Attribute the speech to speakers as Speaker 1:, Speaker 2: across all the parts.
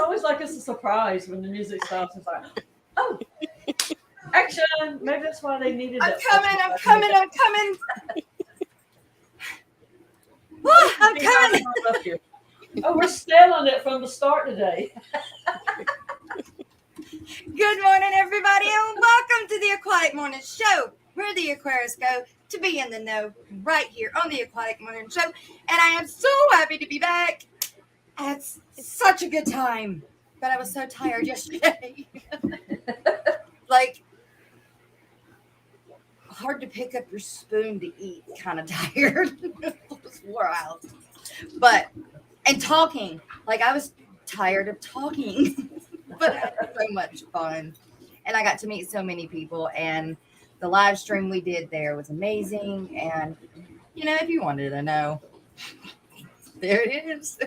Speaker 1: always like it's a surprise when the music stops. It's like, oh, action! Maybe that's why they needed
Speaker 2: I'm
Speaker 1: that.
Speaker 2: coming. Oh, I'm coming.
Speaker 1: Up here. Oh, we're stealing it from the start today.
Speaker 2: Good morning, everybody, and welcome to the Aquatic Morning Show, where the Aquarius go to be in the know right here on the Aquatic Morning Show. And I am so happy to be back. I had such a good time, but I was so tired yesterday. Like, hard to pick up your spoon to eat, kind of tired. It was wore out. And talking, like I was tired of talking, but I had so much fun. And I got to meet so many people, and the live stream we did there was amazing. And, you know, if you wanted to know, there it is.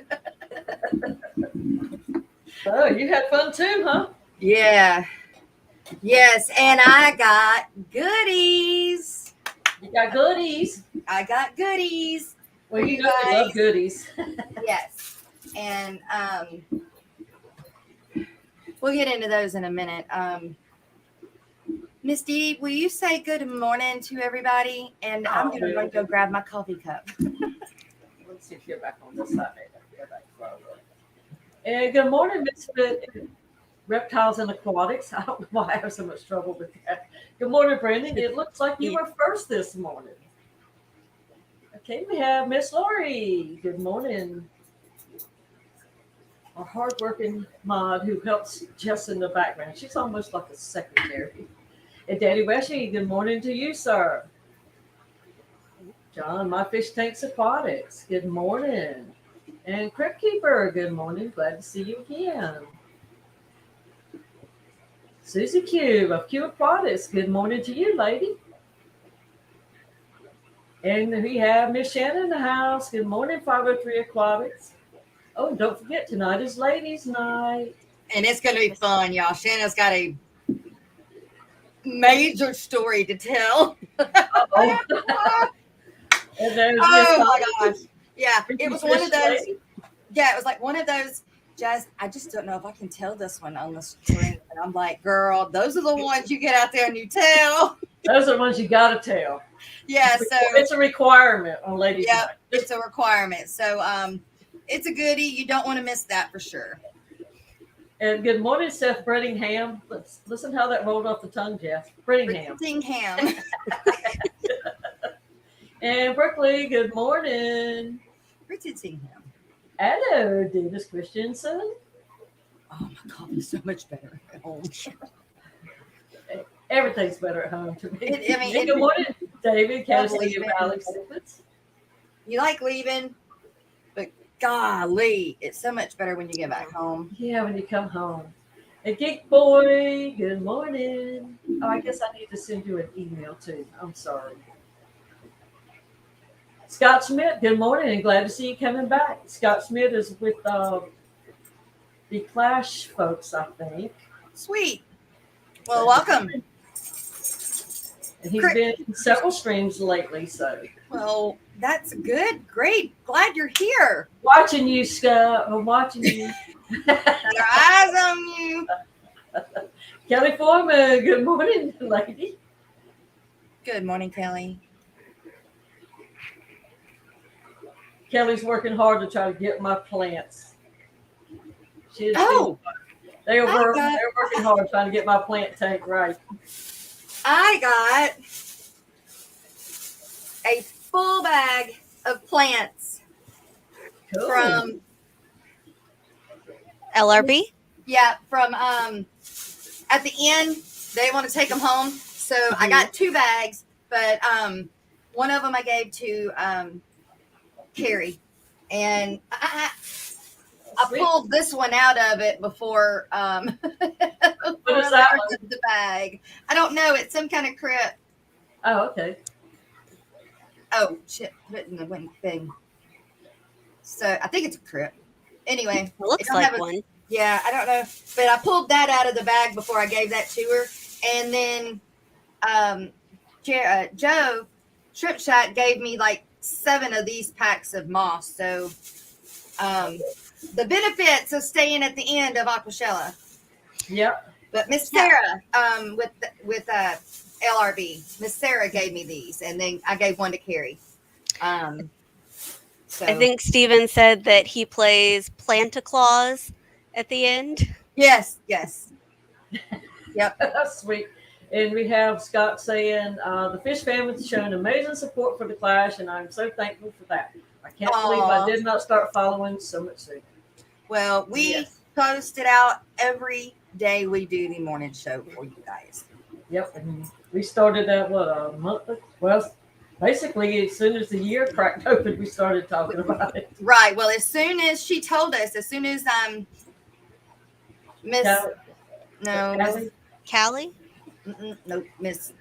Speaker 1: Oh, you had fun too, huh?
Speaker 2: Yeah. Yes, and I got goodies.
Speaker 1: You got goodies.
Speaker 2: I got goodies.
Speaker 1: Well, you know you love goodies.
Speaker 2: Yes. And we'll get into those in a minute. Miss Dee, will you say good morning to everybody? And I'm going to go grab my coffee cup.
Speaker 1: Let's see if you're back on this side. And good morning, Miss Reptiles and Aquatics. I don't know why I have so much trouble with that. Good morning, Brandon. It looks like you were first this morning. Okay, we have Miss Lori. Good morning. Our hardworking mod who helps Jess in the background. She's almost like a secretary. And Daddy Weshy, good morning to you, sir. John, my fish tanks aquatics. Good morning. And Crypt Keeper, good morning. Glad to see you again. Susie Cube of Q Aquatics, good morning to you, lady. And we have Miss Shannon in the house. Good morning, 503 Aquatics. Oh, and don't forget, tonight is ladies' night.
Speaker 2: And it's going to be fun, y'all. Shannon's got a major story to tell.
Speaker 1: Oh, and there's
Speaker 2: my gosh. Yeah, it was one of those. Yeah, it was like one of those. Just, I just don't know if I can tell this one on the screen. And I'm like, girl, those are the ones you get out there and you tell.
Speaker 1: Those are the ones you got to tell.
Speaker 2: Yeah, so
Speaker 1: it's a requirement on ladies' night.
Speaker 2: It's a requirement. So it's a goodie. You don't want to miss that for sure.
Speaker 1: And good morning, Seth Brettingham. Let's listen how that rolled off the tongue, Jeff.
Speaker 2: Brettingham.
Speaker 1: And Berkeley, good morning.
Speaker 2: Brettingham.
Speaker 1: Hello, Davis Christensen.
Speaker 2: Oh, my coffee's so much better at home.
Speaker 1: Everything's better at home to me. Good morning, David Cassidy of Alex Sippets.
Speaker 2: You like leaving, but golly, it's so much better when you get back home.
Speaker 1: Yeah, when you come home. And Geek Boy, good morning. Oh, I guess I need to send you an email too. I'm sorry. Scott Schmidt, good morning and glad to see you coming back. Scott Schmidt is with the Clash folks, I think.
Speaker 2: Sweet. Well, welcome.
Speaker 1: And he's been in several streams lately, so.
Speaker 2: Well, that's good. Great. Glad you're here.
Speaker 1: Watching you, Scott. I'm watching you.
Speaker 2: Your eyes on you.
Speaker 1: Kelly Foreman, good morning, lady.
Speaker 2: Good morning, Kelly.
Speaker 1: Kelly's working hard to try to get my plants. They're working hard trying to get my plant tank right.
Speaker 2: I got a full bag of plants from
Speaker 3: LRB.
Speaker 2: Yeah, from at the end they want to take them home, so I got 2 bags, but one of them I gave to Carrie, and I pulled this one out of it before
Speaker 1: what is that one?
Speaker 2: The bag. I don't know. It's some kind of crypt.
Speaker 1: Oh, okay.
Speaker 2: Oh shit! Put it in the wing thing. So I think it's a crypt. Anyway,
Speaker 3: it looks like one.
Speaker 2: Yeah, I don't know, but I pulled that out of the bag before I gave that to her, and then Joe Shrimp Shack gave me like 7 of these packs of moss. So the benefits of staying at the end of Aquashella.
Speaker 1: Yep.
Speaker 2: But Miss Sarah, with LRB, Miss Sarah gave me these, and then I gave one to Carrie. So
Speaker 3: I think Steven said that he plays Plantaclaws at the end.
Speaker 2: yes. Yep.
Speaker 1: That's sweet. And we have Scott saying, the fish family's shown amazing support for the Clash, and I'm so thankful for that. I can't believe I did not start following so much sooner.
Speaker 2: Well, we post it out every day we do the morning show for you guys.
Speaker 1: Yep. And we started that, a month ago? Well, basically, as soon as the year cracked open, we started talking about it.
Speaker 2: Right. Well, as soon as she told us, as soon as Miss
Speaker 3: Callie?
Speaker 2: Nope, Miss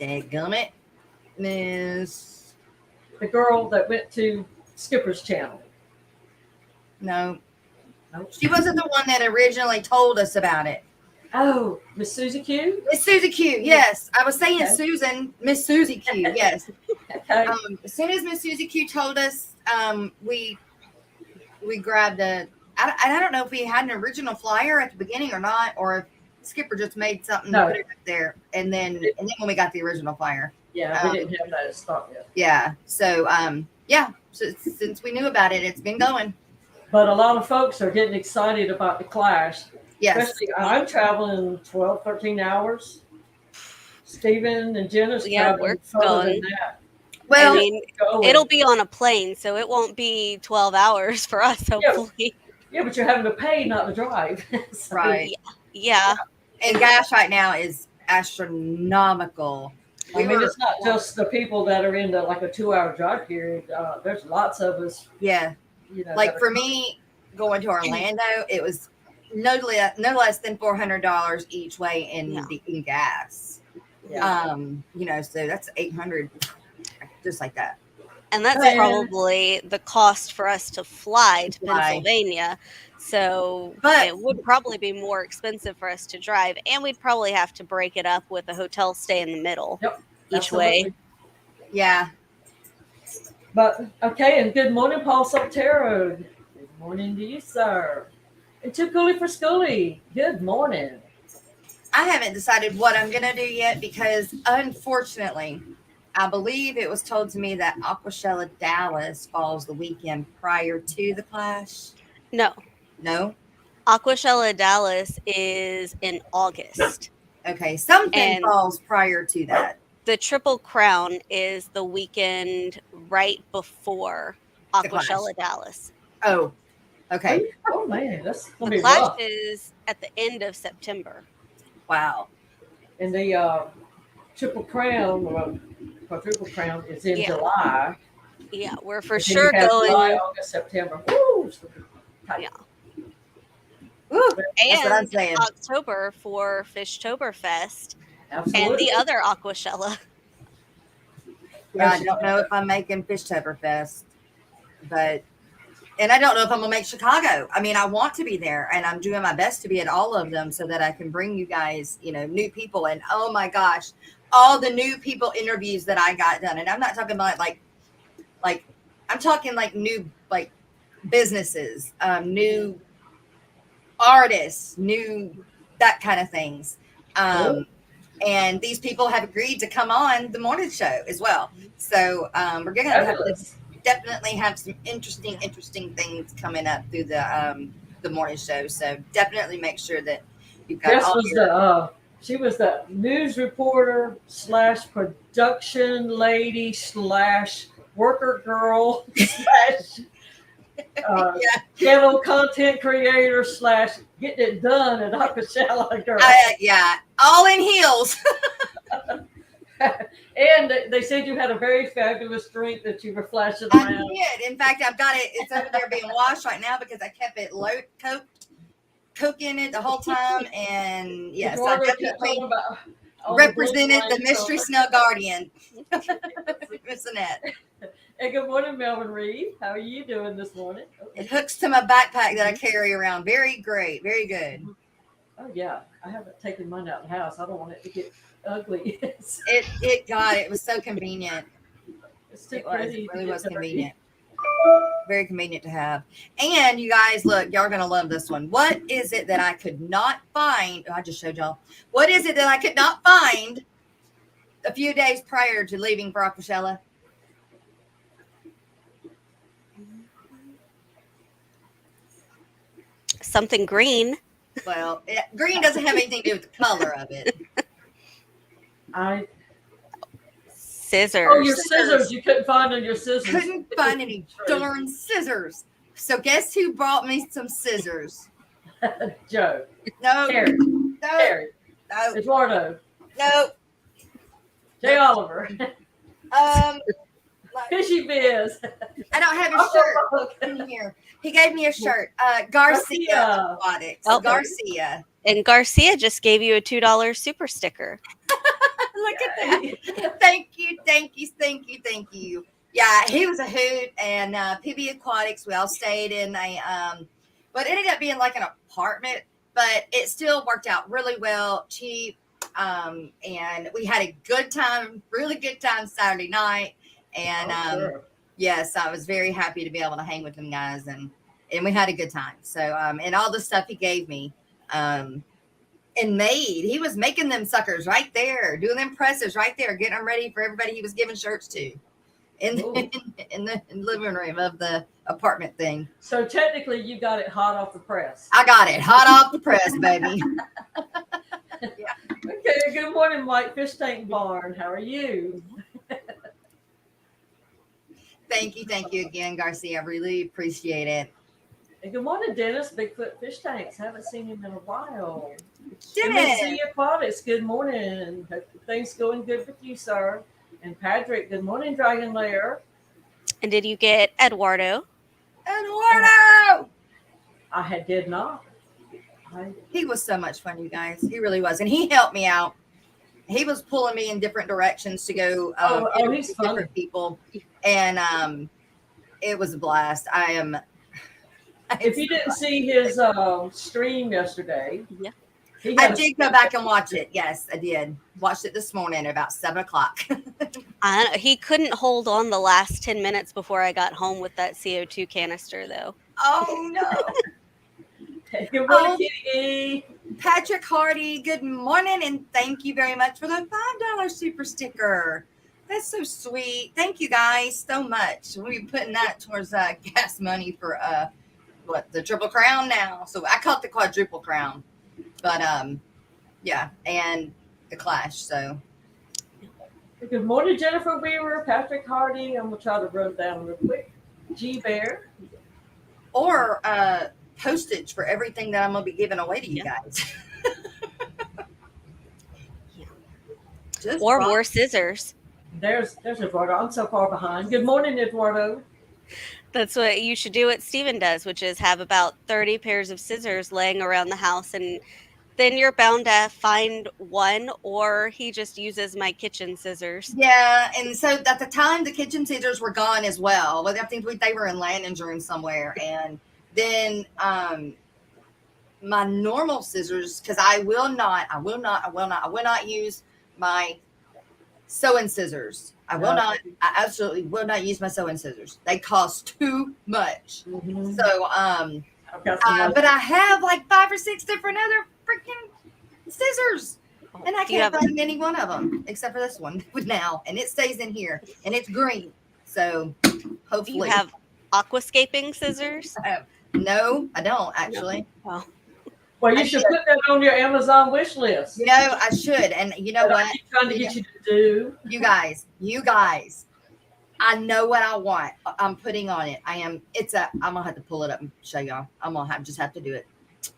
Speaker 2: dadgummit, Miss
Speaker 1: The girl that went to Skipper's channel.
Speaker 2: No.
Speaker 1: Nope.
Speaker 2: She wasn't the one that originally told us about it.
Speaker 1: Oh, Miss Susie Q?
Speaker 2: Miss Susie Q, yes. I was saying Susan, Miss Susie Q, yes.
Speaker 1: Okay.
Speaker 2: As soon as Miss Susie Q told us, we grabbed I don't know if we had an original flyer at the beginning or not, or if Skipper just made something and put it up there, and then when we got the original flyer.
Speaker 1: Yeah, we didn't have that at stock yet.
Speaker 2: Yeah. So so since we knew about it, it's been going.
Speaker 1: But a lot of folks are getting excited about the Clash.
Speaker 2: Yes.
Speaker 1: Especially, I'm traveling 12, 13 hours. Stephen and Jenna's traveling further than that.
Speaker 2: Well,
Speaker 3: I mean, it'll be on a plane, so it won't be 12 hours for us, hopefully.
Speaker 1: Yeah, but you're having to pay, not to drive.
Speaker 2: So, right.
Speaker 3: Yeah.
Speaker 2: And gas right now is astronomical.
Speaker 1: It's not just the people that are into like a 2-hour drive period. There's lots of us.
Speaker 2: Yeah. Like for me, going to Orlando, it was no less than $400 each way in gas.
Speaker 1: Yeah.
Speaker 2: So that's $800, just like that.
Speaker 3: And that's probably the cost for us to fly to Pennsylvania. So it would probably be more expensive for us to drive, and we'd probably have to break it up with a hotel stay in the middle each way.
Speaker 2: Yeah.
Speaker 1: But okay, and good morning, Paul Sotero. Good morning to you, sir. And Too Coolie for Schoolie. Good morning.
Speaker 2: I haven't decided what I'm gonna do yet because unfortunately, I believe it was told to me that Aquashella Dallas falls the weekend prior to the Clash.
Speaker 3: No.
Speaker 2: Aquashella
Speaker 3: Dallas is in August.
Speaker 2: Okay, something falls prior to that.
Speaker 3: The Triple Crown is the weekend right before Aquashella Dallas.
Speaker 2: Oh, okay.
Speaker 1: Oh man, that's gonna
Speaker 3: the
Speaker 1: be
Speaker 3: Clash
Speaker 1: rough.
Speaker 3: is at the end of September.
Speaker 2: Wow.
Speaker 1: And the Triple Crown, or Quadruple Crown, is in July.
Speaker 3: Yeah, we're for sure going.
Speaker 1: July, August, September. Woo!
Speaker 3: Yeah.
Speaker 2: Woo, that's what I'm saying.
Speaker 3: October for Fishtoberfest.
Speaker 1: Absolutely.
Speaker 3: And the other Aquashella.
Speaker 2: Yeah, I don't know if I'm making Fishtoberfest, and I don't know if I'm gonna make Chicago. I mean, I want to be there, and I'm doing my best to be at all of them so that I can bring you guys, new people. And oh my gosh, all the new people interviews that I got done, and I'm not talking about like I'm talking like new businesses, new artists, new that kind of things. And these people have agreed to come on the morning show as well. So we're going to have to definitely have some interesting things coming up through the morning show. So definitely make sure that you've got
Speaker 1: she was the news reporter / production lady / worker girl / channel content creator / getting it done at Aquashella girl.
Speaker 2: All in heels.
Speaker 1: And they said you had a very fabulous drink that you were flashing around.
Speaker 2: I did. In fact, I've got it. It's over there being washed right now because I kept it Coke in it the whole time. And yes, I definitely represented the Mystery Snow Guardian. Miss Annette.
Speaker 1: Hey, good morning, Melvin Reed. How are you doing this morning?
Speaker 2: It hooks to my backpack that I carry around. Very great. Very good.
Speaker 1: Oh, yeah. I haven't taken mine out of the house. I don't want it to get ugly.
Speaker 2: It was so convenient.
Speaker 1: It's too pretty.
Speaker 2: It really was convenient. Very convenient to have. And you guys, look, y'all are going to love this one. What is it that I could not find? I just showed y'all. What is it that I could not find a few days prior to leaving for Aquashella?
Speaker 3: Something green.
Speaker 2: Well, green doesn't have anything to do with the color of it.
Speaker 3: Scissors.
Speaker 1: Oh, your scissors. You couldn't find on your scissors.
Speaker 2: Couldn't find any darn scissors. So guess who brought me some scissors?
Speaker 1: Joe.
Speaker 2: No.
Speaker 1: Terry.
Speaker 2: No.
Speaker 1: Terry.
Speaker 2: No.
Speaker 1: Eduardo.
Speaker 2: No.
Speaker 1: Jay Oliver. Fishy Biz.
Speaker 2: I don't have a shirt in here. He gave me a shirt. Garcia Aquatics.
Speaker 3: Oh.
Speaker 2: Garcia.
Speaker 3: And Garcia just gave you a $2 super sticker.
Speaker 2: Look at that. Thank you. Yeah, he was a hoot. And PB Aquatics, we all stayed in but it ended up being like an apartment, but it still worked out really well, cheap. And we had a good time, really good time Saturday night. And
Speaker 1: sure.
Speaker 2: yes, I was very happy to be able to hang with them guys, and we had a good time. So and all the stuff he gave me and he was making them suckers right there, doing them presses right there, getting them ready for everybody he was giving shirts to in the living room of the apartment thing.
Speaker 1: So technically you got it hot off the press.
Speaker 2: I got it hot off the press, baby.
Speaker 1: Yeah. Okay, good morning, Mike Fish Tank Barn. How are you?
Speaker 2: Thank you again, Garcia. I really appreciate it.
Speaker 1: And good morning, Dennis, Bigfoot Fish Tanks. Haven't seen him in a while.
Speaker 2: Dennis.
Speaker 1: MSC Aquatics, good morning. Hope things going good with you, sir. And Patrick, good morning, Dragon Lair.
Speaker 3: And did you get Eduardo?
Speaker 2: Eduardo!
Speaker 1: Did not.
Speaker 2: He was so much fun, you guys. He really was. And he helped me out. He was pulling me in different directions to go
Speaker 1: he's fun.
Speaker 2: Different people. And it was a blast.
Speaker 1: If you didn't see his stream yesterday,
Speaker 3: yeah,
Speaker 2: I did go back and watch it. Yes, I did. Watched it this morning at about 7:00.
Speaker 3: he couldn't hold on the last 10 minutes before I got home with that CO2 canister, though.
Speaker 2: Oh, no.
Speaker 1: Good morning, Kitty.
Speaker 2: Patrick Hardy, good morning, and thank you very much for the $5 super sticker. That's so sweet. Thank you guys so much. We'll be putting that towards gas money for the Triple Crown now. So I call it the Quadruple Crown. But yeah, and the Clash. So
Speaker 1: good morning, Jennifer Weaver, Patrick Hardy. I'm gonna try to run down real quick. G Bear.
Speaker 2: Or postage for everything that I'm gonna be giving away to you guys.
Speaker 3: Or more scissors.
Speaker 1: There's Eduardo. I'm so far behind. Good morning, Eduardo.
Speaker 3: That's what you should do what Steven does, which is have about 30 pairs of scissors laying around the house, and then you're bound to find one, or he just uses my kitchen scissors.
Speaker 2: Yeah, and so at the time the kitchen scissors were gone as well. I think they were in Landon's room somewhere, and then my normal scissors, because I will not use my sewing scissors. I absolutely will not use my sewing scissors. They cost too much.
Speaker 1: Mm-hmm.
Speaker 2: So but I have like 5 or 6 different other freaking scissors, and I can't find any one of them except for this one now, and it stays in here, and it's green. So hopefully
Speaker 3: you have aquascaping scissors.
Speaker 2: No, I don't actually.
Speaker 3: No.
Speaker 1: Well, you should put that on your Amazon wish list.
Speaker 2: You know, I should. And you know what?
Speaker 1: I keep trying to get you to do.
Speaker 2: You guys, I know what I want. I'm putting on it. I'm gonna have to pull it up and show y'all. I'm gonna just have to do it.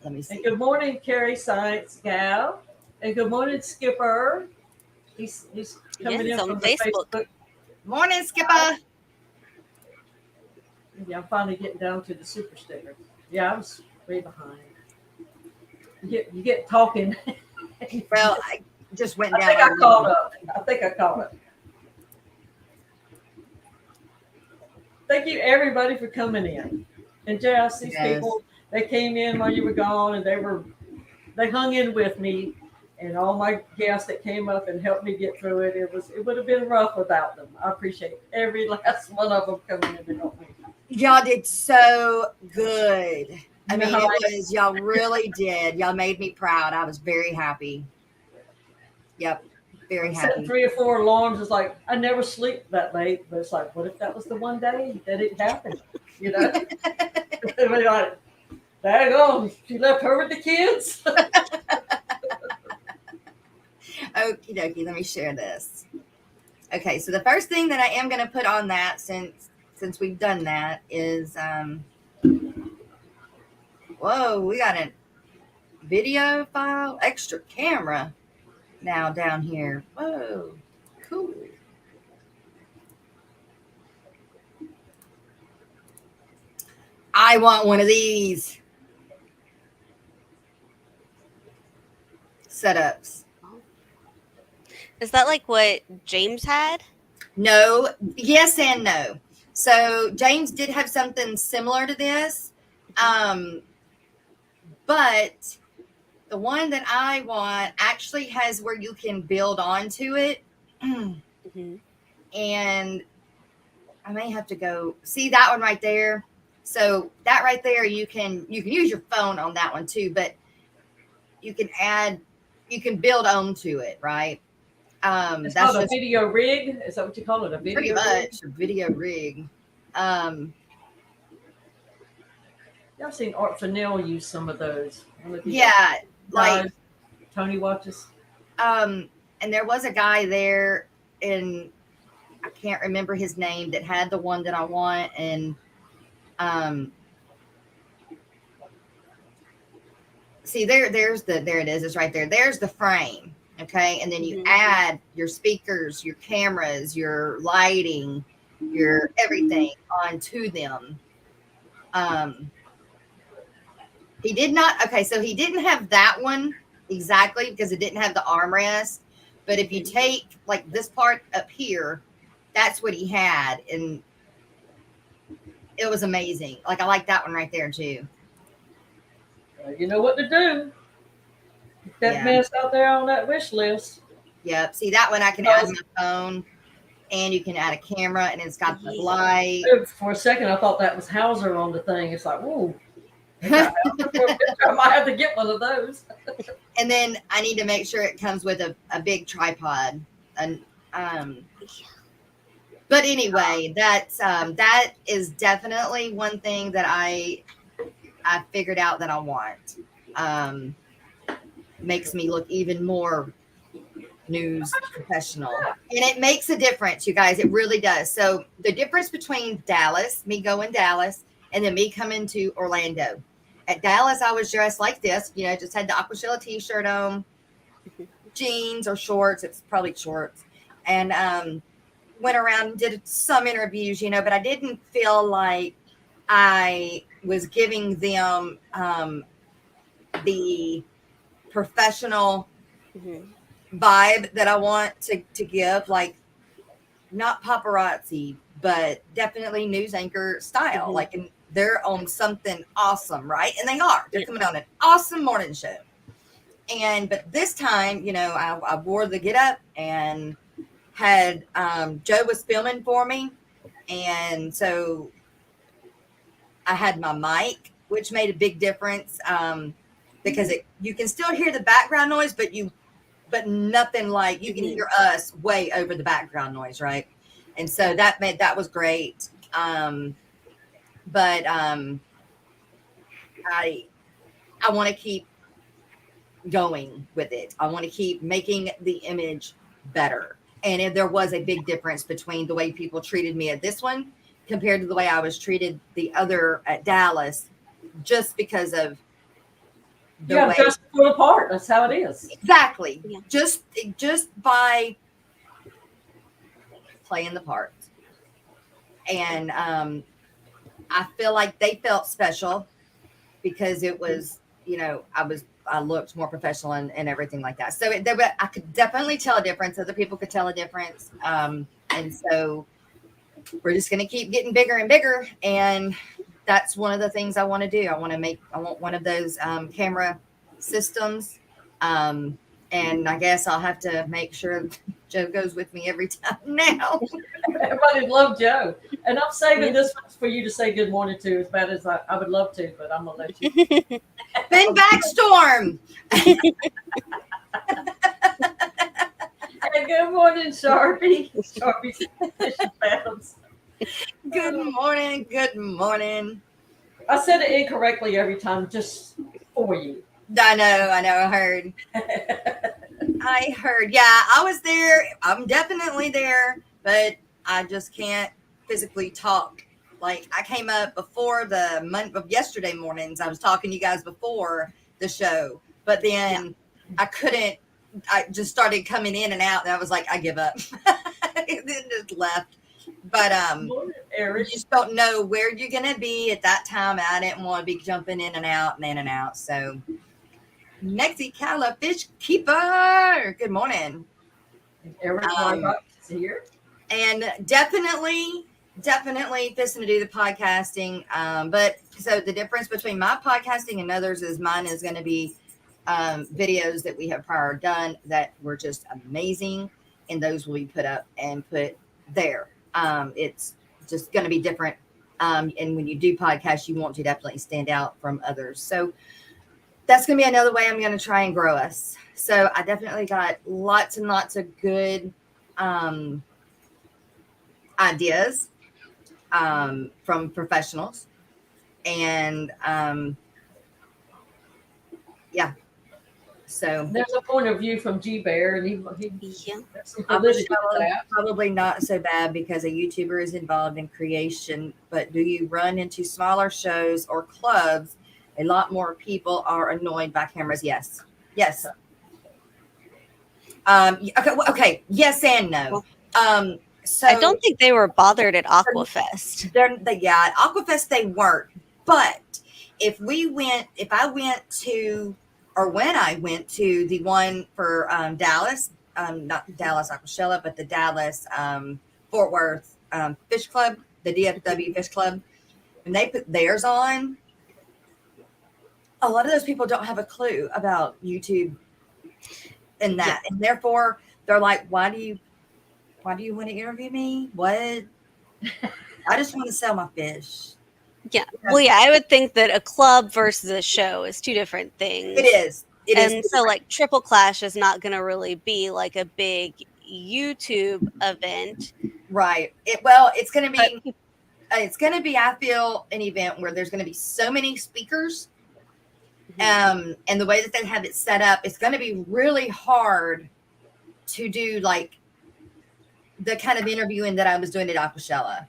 Speaker 2: Let me see.
Speaker 1: And good morning, Carrie Science Gal. And good morning, Skipper. He's coming in from Facebook.
Speaker 2: Morning, Skipper.
Speaker 1: Yeah, I'm finally getting down to the super sticker. Yeah, I was way behind. You get talking.
Speaker 2: Well, I just went down.
Speaker 1: I think I caught up. Thank you, everybody, for coming in. And Jess, these people, they came in while you were gone, and they hung in with me, and all my guests that came up and helped me get through it. It would have been rough without them. I appreciate every last one of them coming in to help me.
Speaker 2: Y'all did so good. I mean,
Speaker 1: Nice.
Speaker 2: it was, y'all really did. Y'all made me proud. I was very happy. Yep. Very
Speaker 1: Setting
Speaker 2: happy.
Speaker 1: 3 or 4 alarms is like, I never sleep that late, but it's like, what if that was the one day that it happened? You know? Everybody like, daggone, she left her with the kids.
Speaker 2: Okie dokie. Let me share this. Okay. So the first thing that I am going to put on that since we've done that is, whoa, we got a video file, extra camera now down here. Whoa, cool. I want one of these setups.
Speaker 3: Is that like what James had?
Speaker 2: No, yes and no. So James did have something similar to this, but the one that I want actually has where you can build onto it.
Speaker 3: Mm-hmm.
Speaker 2: And I may have to go see that one right there. So that right there, you can use your phone on that one too, but you can build onto it, right?
Speaker 1: It's
Speaker 2: That's
Speaker 1: called a
Speaker 2: just
Speaker 1: video rig. Is that what you call it? A
Speaker 2: pretty
Speaker 1: video rig?
Speaker 2: much a video rig.
Speaker 1: I've seen Art Fennell use some of those. One of the
Speaker 2: Yeah, like
Speaker 1: guys Tony watches.
Speaker 2: and there was a guy there, and I can't remember his name, that had the one that I want, and see there it is. It's right there. There's the frame. Okay. And then you add your speakers, your cameras, your lighting, your everything onto them. He did not. Okay. So he didn't have that one exactly because it didn't have the armrest. But if you take like this part up here, that's what he had. And it was amazing. Like, I like that one right there too.
Speaker 1: You know what to do. Get that
Speaker 2: Yeah.
Speaker 1: mess out there on that wish list.
Speaker 2: Yep. See, that one I can add my phone, and you can add a camera, and it's got the light.
Speaker 1: For a second, I thought that was Hauser on the thing. It's like, whoa. I might have to get one of those.
Speaker 2: And then I need to make sure it comes with a big tripod. And but anyway, that is definitely one thing that I figured out that I want. Makes me look even more news professional, and it makes a difference, you guys. It really does. So the difference between me going Dallas, and then me coming to Orlando. At Dallas, I was dressed like this, just had the Aquashella t-shirt on, jeans or shorts. It's probably shorts, and went around and did some interviews, but I didn't feel like I was giving them the professional vibe that I want to give, like not paparazzi, but definitely news anchor style. Like, and they're on something awesome, right? And they are. They're coming on an awesome morning show. But this time, I wore the get up, and had Joe was filming for me, and so I had my mic, which made a big difference, because you can still hear the background noise, but nothing like you can hear us way over the background noise, right? And so that was great. But I want to keep going with it. I want to keep making the image better. And there was a big difference between the way people treated me at this one compared to the way I was treated the other at Dallas, just because of the way.
Speaker 1: Just pull apart. That's how it is.
Speaker 2: Exactly. Yeah. Just by playing the part. And I feel like they felt special because it was, I looked more professional and everything like that. So I could definitely tell a difference. Other people could tell a difference. And so we're just going to keep getting bigger and bigger. And that's one of the things I want to do. I want one of those camera systems. And And I guess I'll have to make sure Joe goes with me every time now.
Speaker 1: Everybody love Joe. And I'm saving this one for you to say good morning to as bad as I would love to, but I'm going to let you.
Speaker 2: Ben Backstorm.
Speaker 1: Hey, good morning, Sharpie. Sharpie's Fishy Phantoms.
Speaker 2: Good morning. Good morning.
Speaker 1: I said it incorrectly every time just for you.
Speaker 2: I know. I heard. I heard. Yeah, I was there. I'm definitely there, but I just can't physically talk. Like I came up before the month of yesterday mornings. I was talking to you guys before the show, but then I couldn't. I just started coming in and out, and I was like, I give up. And then just left. But you just don't know where you're gonna be at that time. I didn't want to be jumping in and out and in and out. So Mexicala Fish Keeper. Good morning.
Speaker 1: Eric is here.
Speaker 2: And definitely fixing to do the podcasting. But so the difference between my podcasting and others is mine is going to be videos that we have prior done that were just amazing. And those will be put up and put there. It's just going to be different. And when you do podcasts, you want to definitely stand out from others. So that's going to be another way I'm going to try and grow us. So I definitely got lots and lots of good ideas from professionals. And yeah. So
Speaker 1: there's a point of view from G Bear, and he
Speaker 2: probably not so bad because a YouTuber is involved in creation. But do you run into smaller shows or clubs? A lot more people are annoyed by cameras. Yes. Okay. Yes and no. So
Speaker 3: I don't think they were bothered at Aquafest.
Speaker 2: Aquafest they weren't. But when I went to the one for Dallas, not Dallas Aquashella, but the Dallas Fort Worth Fish Club, the DFW Fish Club, and they put theirs on, a lot of those people don't have a clue about YouTube and that, and therefore they're like, why do you want to interview me? What? I just want to sell my fish.
Speaker 3: Yeah. Well, yeah, I would think that a club versus a show is two different things.
Speaker 2: It is.
Speaker 3: So like Triple Clash is not going to really be like a big YouTube event.
Speaker 2: Right. It's going to be, I feel, an event where there's going to be so many speakers. And the way that they have it set up, it's going to be really hard to do like the kind of interviewing that I was doing at Aquashella.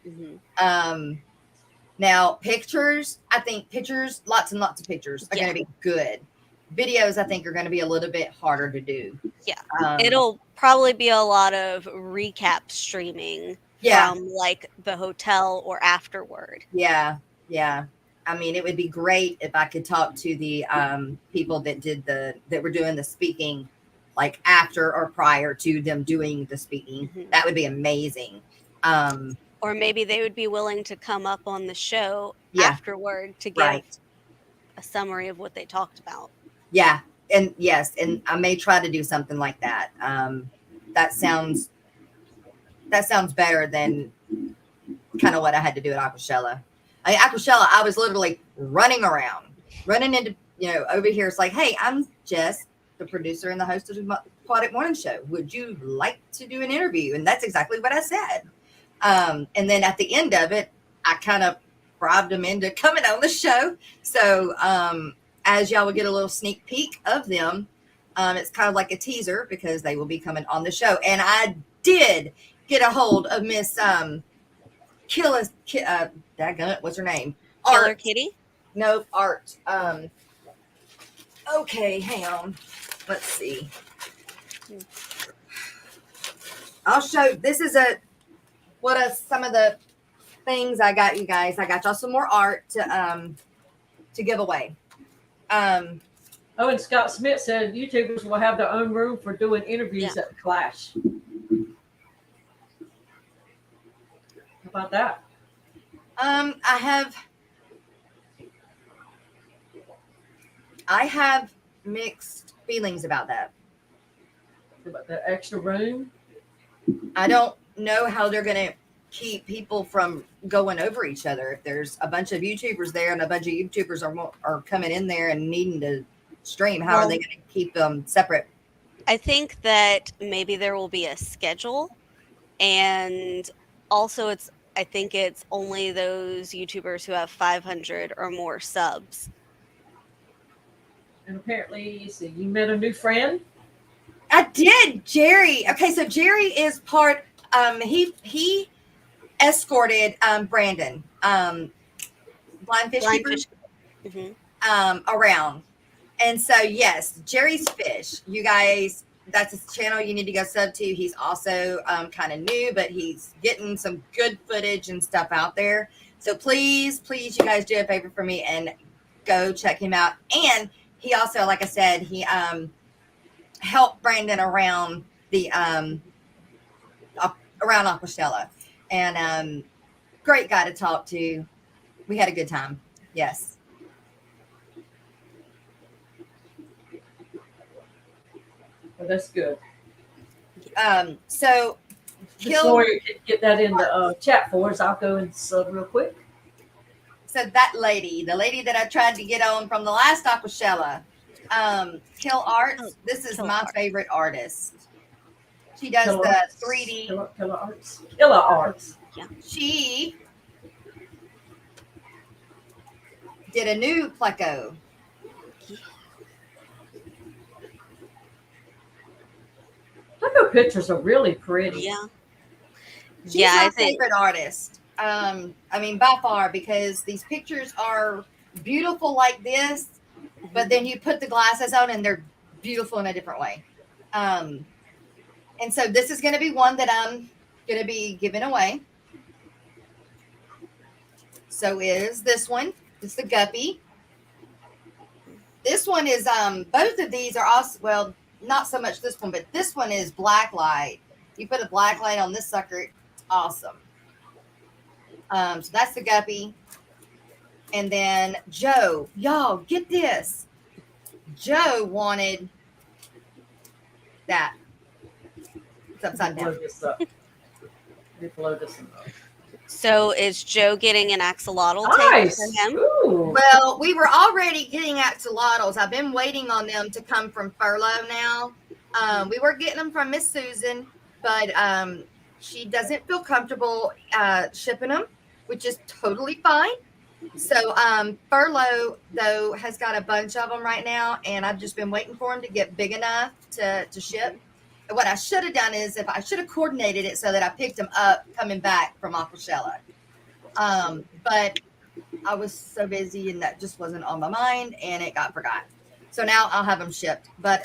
Speaker 2: Now pictures, lots and lots of pictures are going to be good. Videos, I think, are going to be a little bit harder to do.
Speaker 3: Yeah. It'll probably be a lot of recap streaming from like the hotel or afterward.
Speaker 2: Yeah. I mean, it would be great if I could talk to the people that were doing the speaking, like after or prior to them doing the speaking. That would be amazing.
Speaker 3: Or maybe they would be willing to come up on the show afterward to give a summary of what they talked about.
Speaker 2: Yeah. And yes, and I may try to do something like that. That sounds better than kind of what I had to do at Aquashella. Aquashella, I was literally running into, over here. It's like, hey, I'm Jess, the producer and the host of the Aquatic Morning Show. Would you like to do an interview? And that's exactly what I said. And then at the end of it, I kind of bribed them into coming on the show. So as y'all will get a little sneak peek of them, it's kind of like a teaser because they will be coming on the show. And I did get a hold of Miss what's her name?
Speaker 3: Killer
Speaker 2: Art.
Speaker 3: Kitty?
Speaker 2: No, Art. Okay, hang on. Let's see. I'll show. This is some of the things I got you guys. I got y'all some more art to give away.
Speaker 1: And Scott Smith said YouTubers will have their own room for doing interviews at the Clash. How about that?
Speaker 2: I have mixed feelings about that.
Speaker 1: About the extra room.
Speaker 2: I don't know how they're going to keep people from going over each other. If there's a bunch of YouTubers there and a bunch of YouTubers are coming in there and needing to stream, how are they going to keep them separate?
Speaker 3: I think that maybe there will be a schedule, and also I think it's only those YouTubers who have 500 or more subs.
Speaker 1: And apparently, so you met a new friend.
Speaker 2: I did, Jerry. Okay, so Jerry is part. He escorted Brandon, blind fish keeper, around. And so, yes, Jerry's Fish. You guys, that's his channel. You need to go sub to. He's also kind of new, but he's getting some good footage and stuff out there. So please, you guys do a favor for me and go check him out. And he also, like I said, he helped Brandon around the around Aquashella, and great guy to talk to. We had a good time. Yes.
Speaker 1: Well, that's good.
Speaker 2: So
Speaker 1: before you get that in the chat for us, I'll go and sub real quick.
Speaker 2: So that lady, the lady that I tried to get on from the last Aquashella, Kill Arts. This is my favorite artist. She does
Speaker 1: Killer
Speaker 2: the
Speaker 1: Arts.
Speaker 2: 3D.
Speaker 1: Killer Arts. Killer Arts.
Speaker 3: Yeah.
Speaker 2: She did a new pleco.
Speaker 1: Pleco pictures are really pretty.
Speaker 3: Yeah.
Speaker 2: She's my favorite artist. I mean, by far, because these pictures are beautiful like this, but then you put the glasses on and they're beautiful in a different way. And so this is going to be one that I'm going to be giving away. So is this one. It's the guppy. This one is, both of these are also, well, not so much this one, but this one is black light. You put a black light on this sucker, it's awesome. So that's the guppy. And then Joe, y'all get this. Joe wanted that. It's upside down.
Speaker 1: Blow this up.
Speaker 3: So is Joe getting an axolotl
Speaker 1: nice.
Speaker 3: tape for him?
Speaker 1: Ooh.
Speaker 2: Well, we were already getting axolotls. I've been waiting on them to come from furlough now. We were getting them from Miss Susan, but she doesn't feel comfortable shipping them, which is totally fine. So furlough, though, has got a bunch of them right now, and I've just been waiting for them to get big enough to ship. And what I should have done is I should have coordinated it so that I picked them up coming back from Aquashella. But I was so busy and that just wasn't on my mind and it got forgot. So now I'll have them shipped. But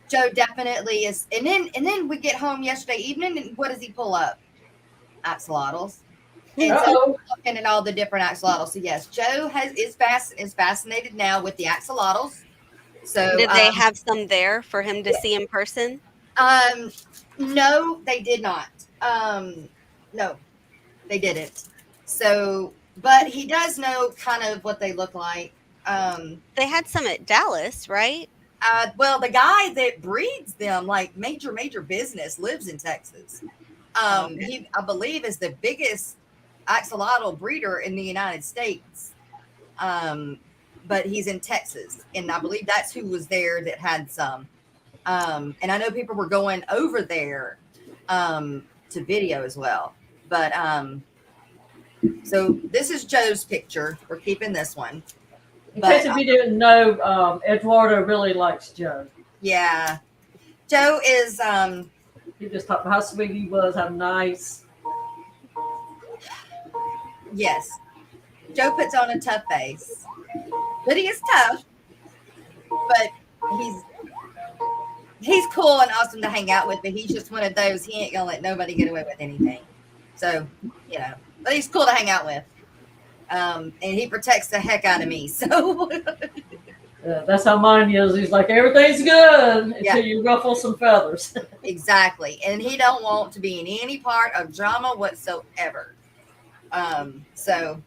Speaker 2: Joe definitely is. And then we get home yesterday evening and what does he pull up? Axolotls. And so looking at all the different axolotls. So yes, Joe is fascinated now with the axolotls. So
Speaker 3: did they have some there for him to see in person?
Speaker 2: No, they did not. No, they didn't. So, but he does know kind of what they look like.
Speaker 3: They had some at Dallas, right?
Speaker 2: Well, the guy that breeds them, like major business, lives in Texas. He, I believe, is the biggest axolotl breeder in the United States. But he's in Texas, and I believe that's who was there that had some. And I know people were going over there to video as well. But so this is Joe's picture. We're keeping this one.
Speaker 1: In case if you didn't know, Eduardo really likes Joe.
Speaker 2: Yeah. Joe is
Speaker 1: he just talked about how sweet he was, how nice.
Speaker 2: Yes. Joe puts on a tough face. But he is tough. But he's cool and awesome to hang out with, but he's just one of those, he ain't gonna let nobody get away with anything. So, you know, but he's cool to hang out with. And he protects the heck out of me. So
Speaker 1: that's how mine is. He's like, everything's good until you ruffle some feathers.
Speaker 2: Exactly. And he don't want to be in any part of drama whatsoever. So,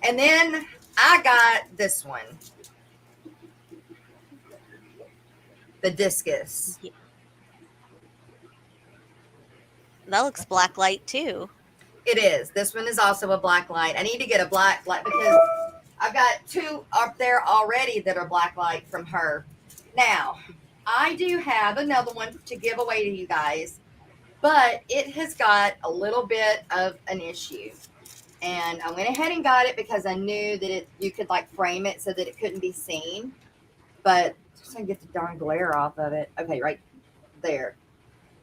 Speaker 2: and then I got this one. The discus.
Speaker 3: That looks black light too.
Speaker 2: It is. This one is also a black light. I need to get a black light because I've got two up there already that are black light from her. Now, I do have another one to give away to you guys, but it has got a little bit of an issue. And I went ahead and got it because I knew that you could like frame it so that it couldn't be seen. But just to get the darn glare off of it. Okay, right there.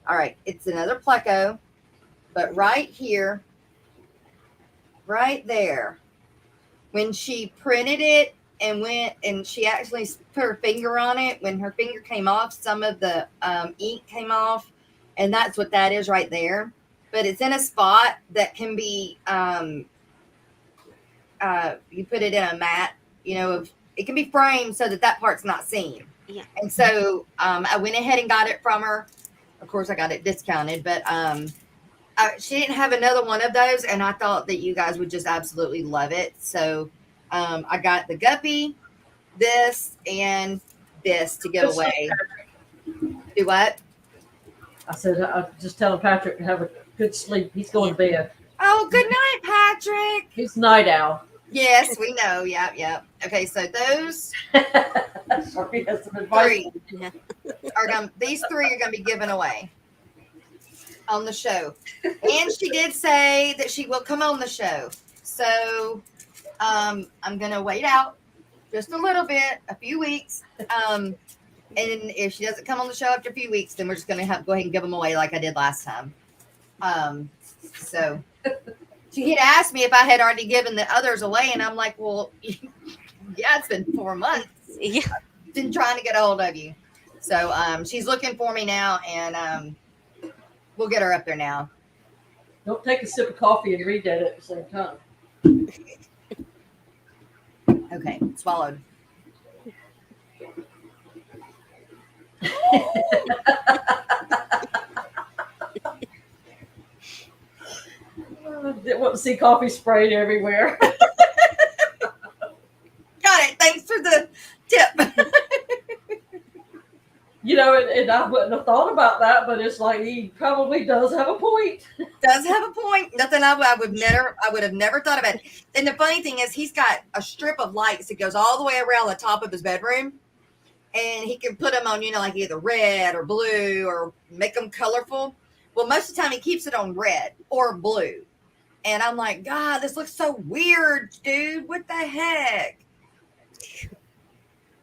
Speaker 2: All right, it's another pleco, but right here, right there, when she printed it and went and she actually put her finger on it, when her finger came off, some of the ink came off, and that's what that is right there. But it's in a spot that can be, you put it in a mat, it can be framed so that that part's not seen.
Speaker 3: Yeah.
Speaker 2: And so I went ahead and got it from her. Of course, I got it discounted, but she didn't have another one of those, and I thought that you guys would just absolutely love it. So I got the guppy, this, and this to give away. Do what?
Speaker 1: I said, I'm just telling Patrick to have a good sleep. He's going to bed.
Speaker 2: Oh, good night, Patrick.
Speaker 1: He's night owl.
Speaker 2: Yes, we know. Yep. Okay, so those
Speaker 1: Sorry, that's some advice.
Speaker 2: these three are going to be given away on the show. And she did say that she will come on the show. So I'm going to wait out just a little bit, a few weeks. And if she doesn't come on the show after a few weeks, then we're just going to go ahead and give them away like I did last time. So she had asked me if I had already given the others away, and I'm like, well, yeah, it's been 4 months.
Speaker 3: Yeah.
Speaker 2: I've been trying to get a hold of you. So she's looking for me now, and we'll get her up there now.
Speaker 1: Don't take a sip of coffee and read that at the same time.
Speaker 2: Okay, swallowed.
Speaker 1: Didn't want to see coffee sprayed everywhere.
Speaker 2: Got it. Thanks for the tip.
Speaker 1: And I wouldn't have thought about that, but it's like he probably does have a point.
Speaker 2: Does have a point. Nothing I would have never thought about it. And the funny thing is, he's got a strip of lights that goes all the way around the top of his bedroom, and he can put them on, like either red or blue or make them colorful. Well, most of the time he keeps it on red or blue, and I'm like, God, this looks so weird, dude. What the heck?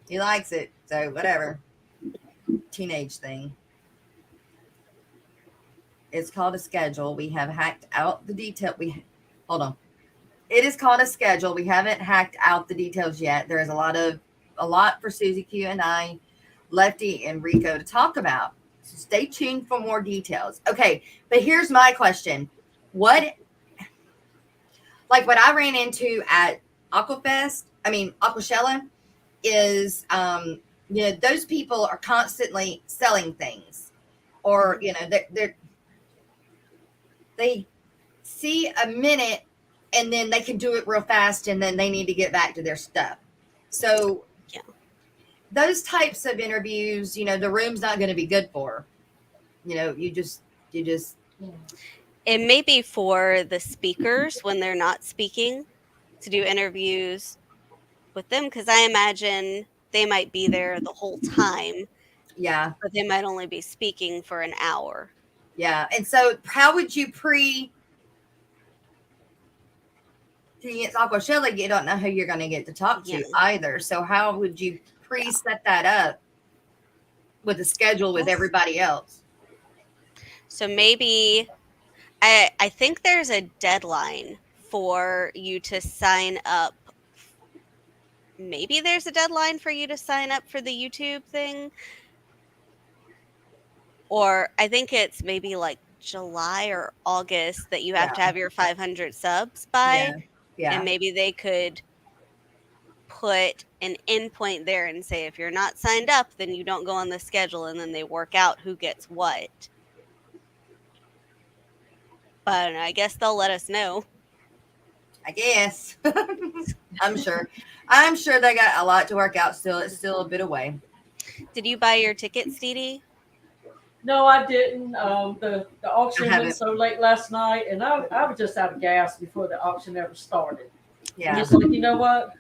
Speaker 2: He likes it, so whatever. Teenage thing. It's called a schedule. We have hacked out the detail. Hold on. It is called a schedule. We haven't hacked out the details yet. There is a lot for Susie Q and I, Lefty and Rico to talk about. So stay tuned for more details. Okay, but here's my question. What I ran into at Aquashella is, those people are constantly selling things, or, they see a minute and then they can do it real fast and then they need to get back to their stuff. So those types of interviews, the room's not going to be good for. You just.
Speaker 3: It may be for the speakers when they're not speaking to do interviews with them, because I imagine they might be there the whole time.
Speaker 2: Yeah.
Speaker 3: But they might only be speaking for an hour.
Speaker 2: Yeah. And so how would you it's Aquashella, you don't know who you're going to get to talk to either. So how would you set that up with a schedule with everybody else?
Speaker 3: So maybe I think there's a deadline for you to sign up. Maybe there's a deadline for you to sign up for the YouTube thing. Or I think it's maybe like July or August that you have to have your 500 subs by.
Speaker 2: Yeah.
Speaker 3: And maybe they could put an endpoint there and say, if you're not signed up, then you don't go on the schedule, and then they work out who gets what. But I guess they'll let us know.
Speaker 2: I guess. I'm sure they got a lot to work out still. It's still a bit away.
Speaker 3: Did you buy your tickets, Dee Dee?
Speaker 1: No, I didn't. The
Speaker 2: I
Speaker 1: auction went
Speaker 2: haven't.
Speaker 1: so late last night, and I was just out of gas before the auction ever started. I'm
Speaker 2: Yeah.
Speaker 1: just like, you know what?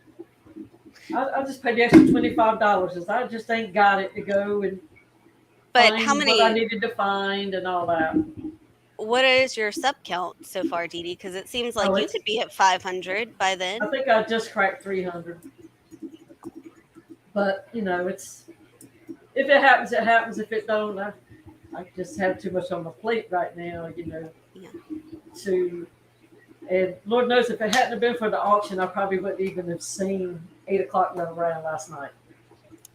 Speaker 1: I'll just pay the extra $25 because I just ain't got it to go and
Speaker 3: But how
Speaker 1: find what I
Speaker 3: many?
Speaker 1: needed to find and all that.
Speaker 3: What is your sub count so far, Dee Dee? Because it seems
Speaker 1: Oh,
Speaker 3: like you
Speaker 1: it's.
Speaker 3: could be at 500 by
Speaker 1: I
Speaker 3: then.
Speaker 1: think I just cracked 300. But it's if it happens, it happens. If it don't, I just have too much on my plate right now.
Speaker 3: Yeah.
Speaker 1: To and Lord knows if it hadn't been for the auction, I probably wouldn't even have seen 8 o'clock run around last night.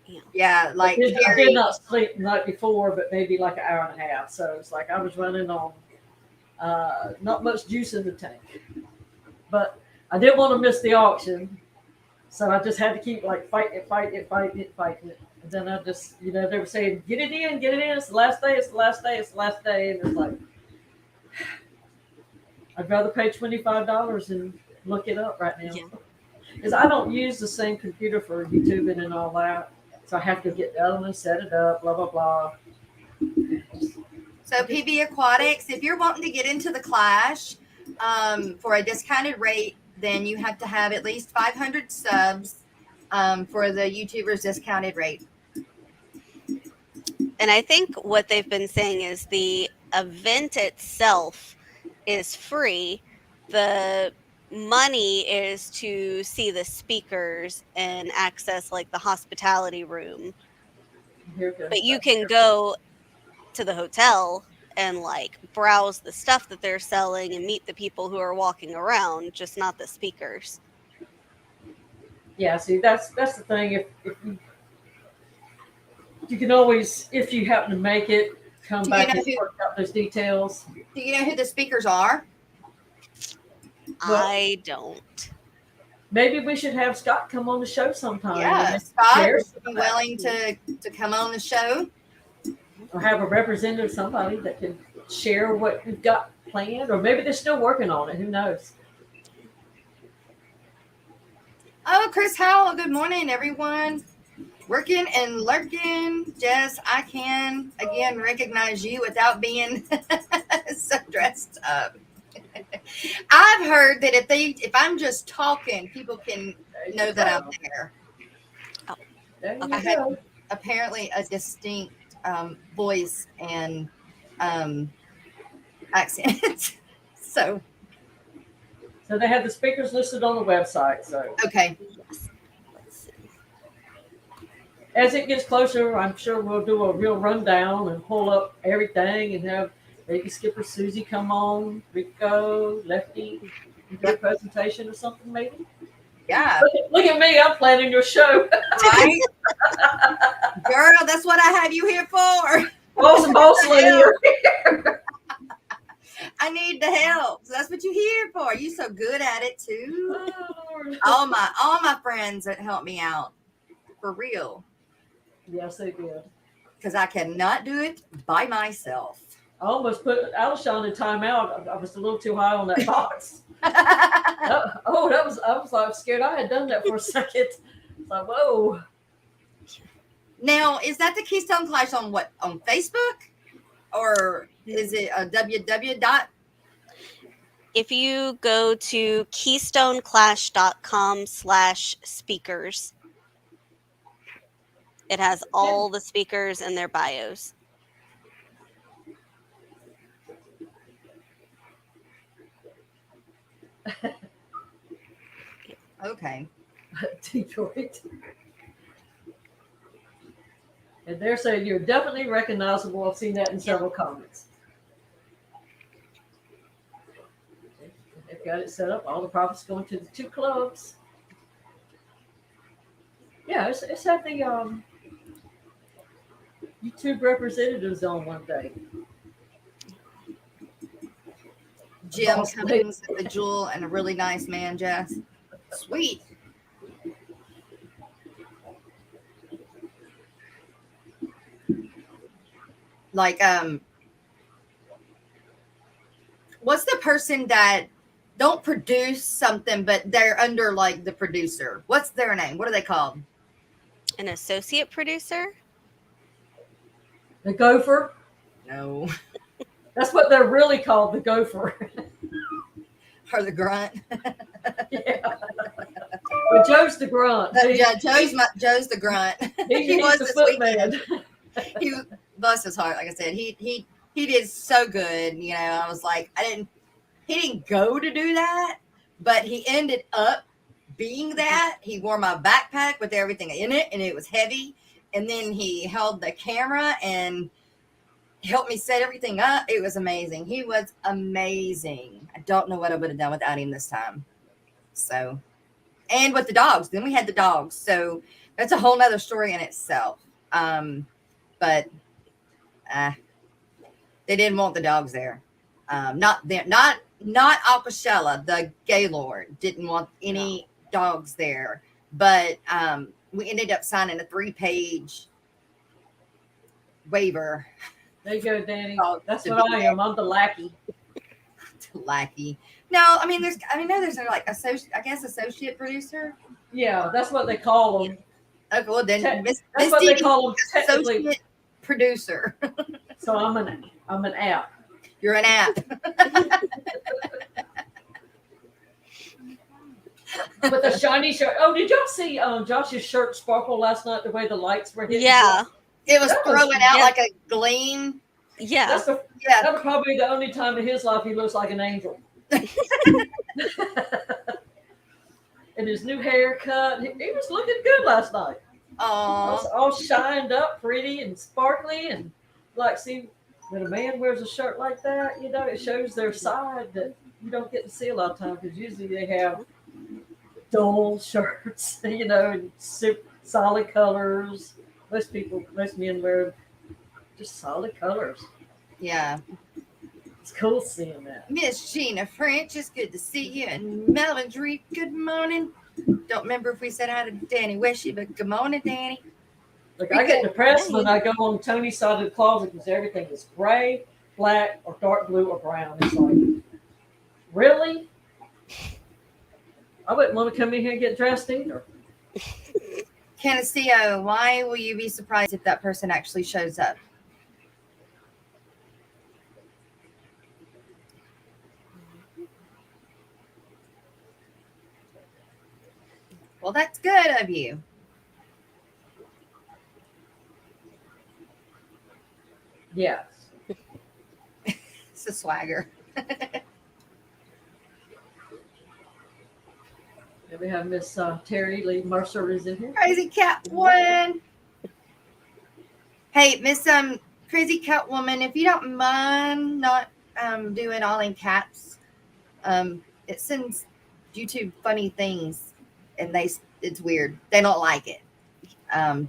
Speaker 3: Yeah.
Speaker 2: Yeah,
Speaker 1: I
Speaker 2: like
Speaker 1: did, I did
Speaker 2: Carrie.
Speaker 1: not sleep the night before, but maybe like an hour and a half. So it's like I was running on not much juice in the tank. But I didn't want to miss the auction, so I just had to keep like fighting it, fighting it, fighting it, fighting it. And then I just, they were saying, get it in, get it in. It's the last day, it's the last day, it's the last day. And it's like, I'd rather pay $25 and look it up right now.
Speaker 3: Yeah.
Speaker 1: Because I don't use the same computer for YouTubing and all that. So I have to get the other one, set it up, blah, blah, blah.
Speaker 2: So PB Aquatics, if you're wanting to get into the Clash for a discounted rate, then you have to have at least 500 subs for the YouTubers discounted rate.
Speaker 3: And I think what they've been saying is the event itself is free. The money is to see the speakers and access like the hospitality room.
Speaker 1: Here goes.
Speaker 3: But you can go to the hotel and like browse the stuff that they're selling and meet the people who are walking around, just not the speakers.
Speaker 1: Yeah, see, that's the thing. If you can always, if you happen to make it, come
Speaker 2: Do
Speaker 1: back and work out those details.
Speaker 2: Do you know who the speakers are?
Speaker 1: Well,
Speaker 3: I don't.
Speaker 1: Maybe we should have Scott come on the show sometime.
Speaker 2: Yeah, Scott would be willing to come on the show.
Speaker 1: Or have a representative, somebody that can share what we've got planned, or maybe they're still working on it. Who knows?
Speaker 2: Oh, Chris Howell, good morning, everyone. Working and lurking. Jess, I can again recognize you without being so dressed up. I've heard that if I'm just talking, people can know that I'm there.
Speaker 1: There you
Speaker 2: I have
Speaker 1: go.
Speaker 2: apparently a distinct voice and accent. So
Speaker 1: they have the speakers listed on the website. So
Speaker 2: okay.
Speaker 3: Yes. Let's see.
Speaker 1: as it gets closer, I'm sure we'll do a real rundown and pull up everything and have maybe Skipper Susie come on, Rico, Lefty, do a presentation or something maybe.
Speaker 2: Yeah.
Speaker 1: Look at me, I'm planning your show.
Speaker 2: Right? Girl, that's what I have you here for.
Speaker 1: Boss lady.
Speaker 2: I need the help. So that's what you're here for. You're so good at it too.
Speaker 1: Oh,
Speaker 2: All my friends that help me out. For real.
Speaker 1: yes, they did.
Speaker 2: Because I cannot do it by myself.
Speaker 1: I almost put Alshon in timeout. I was a little too high on that box. I was like scared I had done that for a second. It's like, whoa.
Speaker 2: Now, is that the Keystone Clash on what? On Facebook? Or is it a www?
Speaker 3: If you go to keystoneclash.com/speakers, it has all the speakers and their bios.
Speaker 2: Okay.
Speaker 1: Detroit. And they're saying you're definitely recognizable. I've seen that in several comments. They've got it set up. All the profits going to the two clubs. Yeah, it's at the YouTube representatives on one day.
Speaker 2: Jim Cummings at the Jewel and a really nice man, Jess. Sweet. Like, what's the person that don't produce something, but they're under like the producer? What's their name? What are they called?
Speaker 3: An associate producer?
Speaker 1: The gopher.
Speaker 2: No.
Speaker 1: That's what they're really called, the gopher.
Speaker 2: Or the grunt.
Speaker 1: Yeah. Well, Joe's the grunt.
Speaker 2: Joe's the grunt.
Speaker 1: He
Speaker 2: was
Speaker 1: the
Speaker 2: this
Speaker 1: footman.
Speaker 2: He bless his heart. Like I said, he did so good. You know, I was like, he didn't go to do that, but he ended up being that. He wore my backpack with everything in it, and it was heavy. And then he held the camera and helped me set everything up. It was amazing. He was amazing. I don't know what I would have done without him this time. So, and with the dogs, then we had the dogs. So that's a whole nother story in itself. But they didn't want the dogs there. Not there. Not Aquashella, the Gaylord, didn't want any dogs there. But we ended up signing a 3-page waiver.
Speaker 1: There you go, Danny. That's what I am. I'm the lackey.
Speaker 2: Lackey. No, I mean there's like associate producer.
Speaker 1: Yeah, that's what they call them.
Speaker 2: Okay, well then
Speaker 1: that's what they call them technically.
Speaker 2: Associate producer.
Speaker 1: So I'm an app.
Speaker 2: You're an app.
Speaker 1: With a shiny shirt. Oh, did y'all see Josh's shirt sparkle last night? The way the lights were hitting.
Speaker 3: Yeah.
Speaker 2: It was throwing out like a gleam.
Speaker 3: Yeah.
Speaker 1: That was probably the only time in his life he looks like an angel. And his new haircut. He was looking good last night. All shined up, pretty and sparkly, and like, see, when a man wears a shirt like that, you know, it shows their side that you don't get to see a lot of times, because usually they have dull shirts, you know, and solid colors. Most men wear just solid colors.
Speaker 2: Yeah.
Speaker 1: It's cool seeing that.
Speaker 2: Miss Gina French, it's good to see you. And Melvin Dreep, good morning. Don't remember if we said hi to Danny Wishy, but good morning, Danny.
Speaker 1: Look, I get depressed when I go on Tony's side of the closet because everything is gray, black, or dark blue or brown. It's like, really? I wouldn't want to come in here and get dressed either.
Speaker 2: Canisteo, why will you be surprised if that person actually shows up? Well, that's good of you.
Speaker 1: Yes.
Speaker 2: It's a swagger.
Speaker 1: And we have Miss Terry Lee Mercer is in here.
Speaker 2: Crazy Cat One. Hey, Miss Crazy Cat Woman, if you don't mind not doing all in caps, it sends YouTube funny things, and it's weird. They don't like it.
Speaker 1: Well,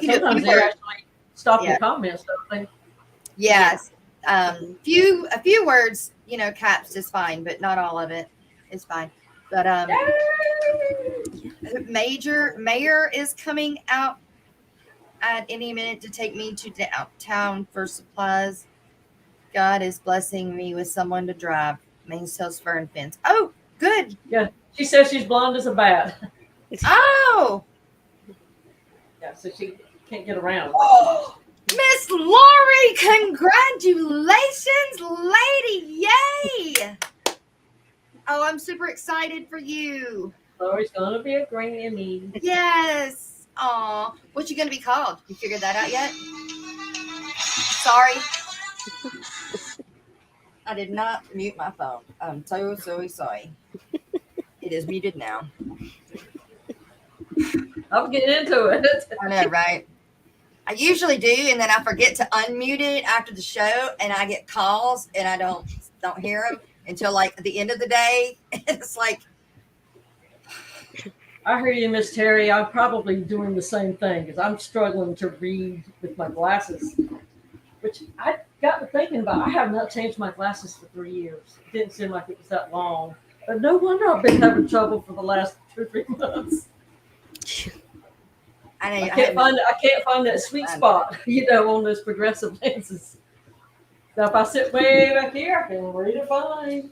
Speaker 1: sometimes they actually stop your comments, don't they?
Speaker 2: Yes. A few words, you know, caps is fine, but not all of it is fine. But Mayor is coming out at any minute to take me to downtown for supplies. God is blessing me with someone to drive. Main sells fur and fence. Oh, good.
Speaker 1: Yeah. She says she's blonde as a bat.
Speaker 2: Oh.
Speaker 1: Yeah, so she can't get around.
Speaker 2: Oh, Miss Lori, congratulations, lady. Yay. Oh, I'm super excited for you.
Speaker 1: Lori's going to be a Grammy.
Speaker 2: Yes. Aw. What's you going to be called? You figured that out yet? Sorry. I did not mute my phone. I'm so sorry. It is muted now.
Speaker 1: I'm getting into it.
Speaker 2: I know, right? I usually do, and then I forget to unmute it after the show, and I get calls, and I don't hear them until like at the end of the day. It's like,
Speaker 1: I hear you, Miss Terry. I'm probably doing the same thing because I'm struggling to read with my glasses, which I got to thinking about. I have not changed my glasses for 3 years. It didn't seem like it was that long, but no wonder I've been having trouble for the last 2 or 3 months. I can't find that sweet spot, you know, on those progressive lenses. So if I sit way back here, I can read it fine.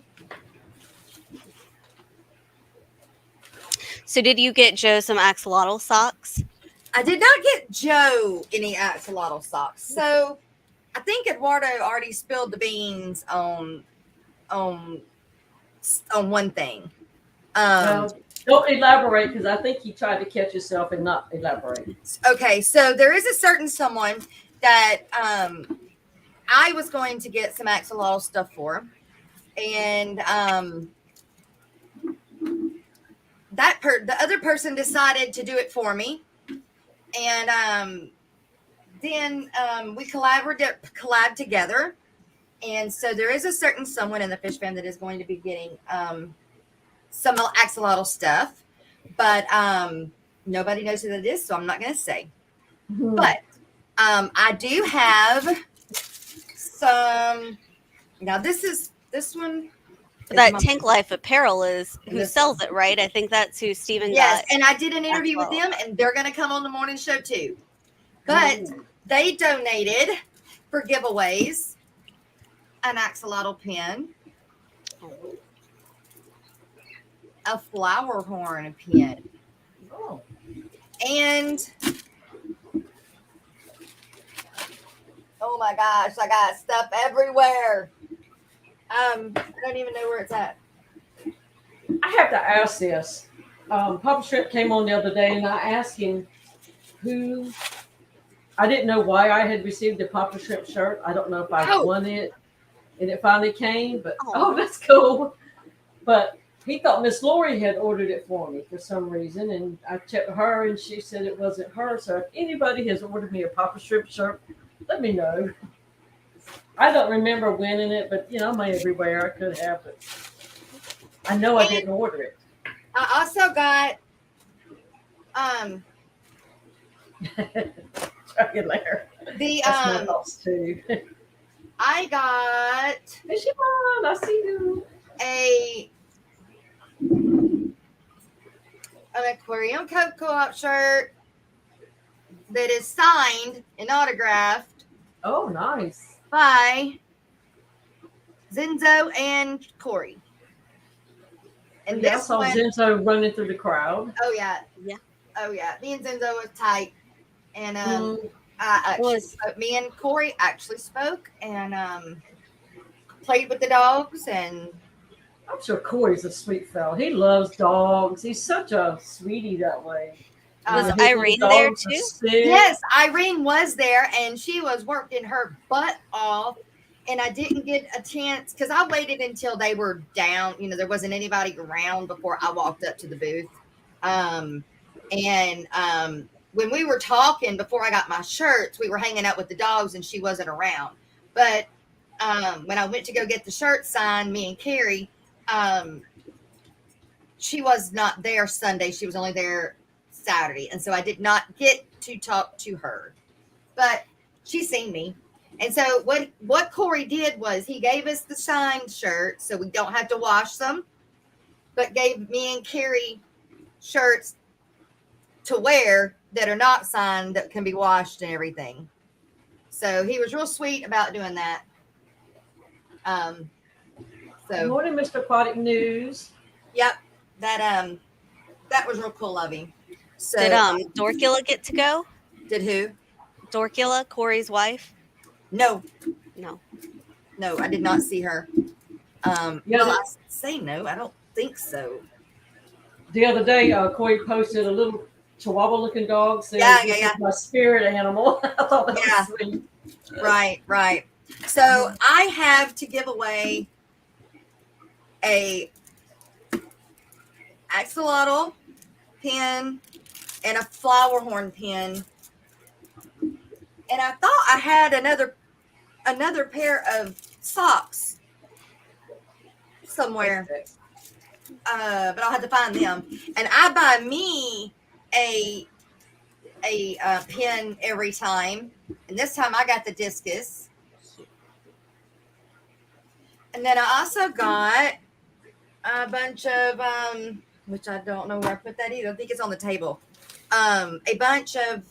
Speaker 3: So did you get Joe some axolotl socks?
Speaker 2: I did not get Joe any axolotl socks. So I think Eduardo already spilled the beans on one thing.
Speaker 1: Well, don't elaborate because I think you tried to catch yourself and not elaborate.
Speaker 2: Okay, so there is a certain someone that I was going to get some axolotl stuff for, and the other person decided to do it for me, and then we collab together, and so there is a certain someone in the fish fam that is going to be getting some axolotl stuff, but nobody knows who that is, so I'm not going to say. But I do have some. Now this one.
Speaker 3: That Tank Life Apparel is who sells it, right? I think that's who Steven
Speaker 2: Yes,
Speaker 3: got.
Speaker 2: and I did an interview with them, and they're going to come on the morning show too. But they donated for giveaways an axolotl pin, a flower horn pin, and oh my gosh, I got stuff everywhere. I don't even know where it's at.
Speaker 1: I have to ask this. Papa Shrimp came on the other day, and I asked him who. I didn't know why I had received a Papa Shrimp shirt. I don't know if I won it, and it finally came. But that's cool. But he thought Miss Lori had ordered it for me for some reason, and I checked her, and she said it wasn't her. So if anybody has ordered me a Papa Shrimp shirt, let me know. I don't remember winning it, but I'm everywhere. I could have it. I know I didn't order it.
Speaker 2: I also got
Speaker 1: Triangulaire. That's my thoughts too.
Speaker 2: I got
Speaker 1: Fishy Mom, I see you.
Speaker 2: An Aquarium Co-op shirt that is signed and autographed.
Speaker 1: Oh, nice.
Speaker 2: By Zenzo and Corey. And
Speaker 1: I saw Zenzo running through the crowd.
Speaker 2: Oh yeah.
Speaker 3: Yeah.
Speaker 2: Oh yeah. Me and Zenzo was tight. And me and Corey actually spoke and played with the dogs, and
Speaker 1: I'm sure Corey's a sweet fellow. He loves dogs. He's such a sweetie that way.
Speaker 3: Was Irene there too?
Speaker 2: Yes, Irene was there, and she was working her butt off. And I didn't get a chance because I waited until they were down. There wasn't anybody around before I walked up to the booth. When we were talking before I got my shirts, we were hanging out with the dogs, and she wasn't around. But when I went to go get the shirt signed, me and Carrie, she was not there Sunday. She was only there Saturday. And so I did not get to talk to her, but she's seen me. And so what Corey did was he gave us the signed shirt so we don't have to wash them, but gave me and Carrie shirts to wear that are not signed that can be washed and everything. So he was real sweet about doing that.
Speaker 1: Good morning, Mr. Aquatic News.
Speaker 2: Yep. That was real cool of him. So
Speaker 3: did Dorkula get to go?
Speaker 2: Did who?
Speaker 3: Dorkula, Corey's wife?
Speaker 2: No, I did not see her. I say no, I don't think so.
Speaker 1: The other day, Corey posted a little Chihuahua-looking dog saying, "This is my spirit animal." I thought that was sweet.
Speaker 2: Right. So I have to give away a axolotl pin and a flower horn pin, and I thought I had another pair of socks somewhere, but I'll have to find them. And I buy me a pin every time, and this time I got the discus. And then I also got a bunch of which I don't know where I put that either. I think it's on the table. A bunch of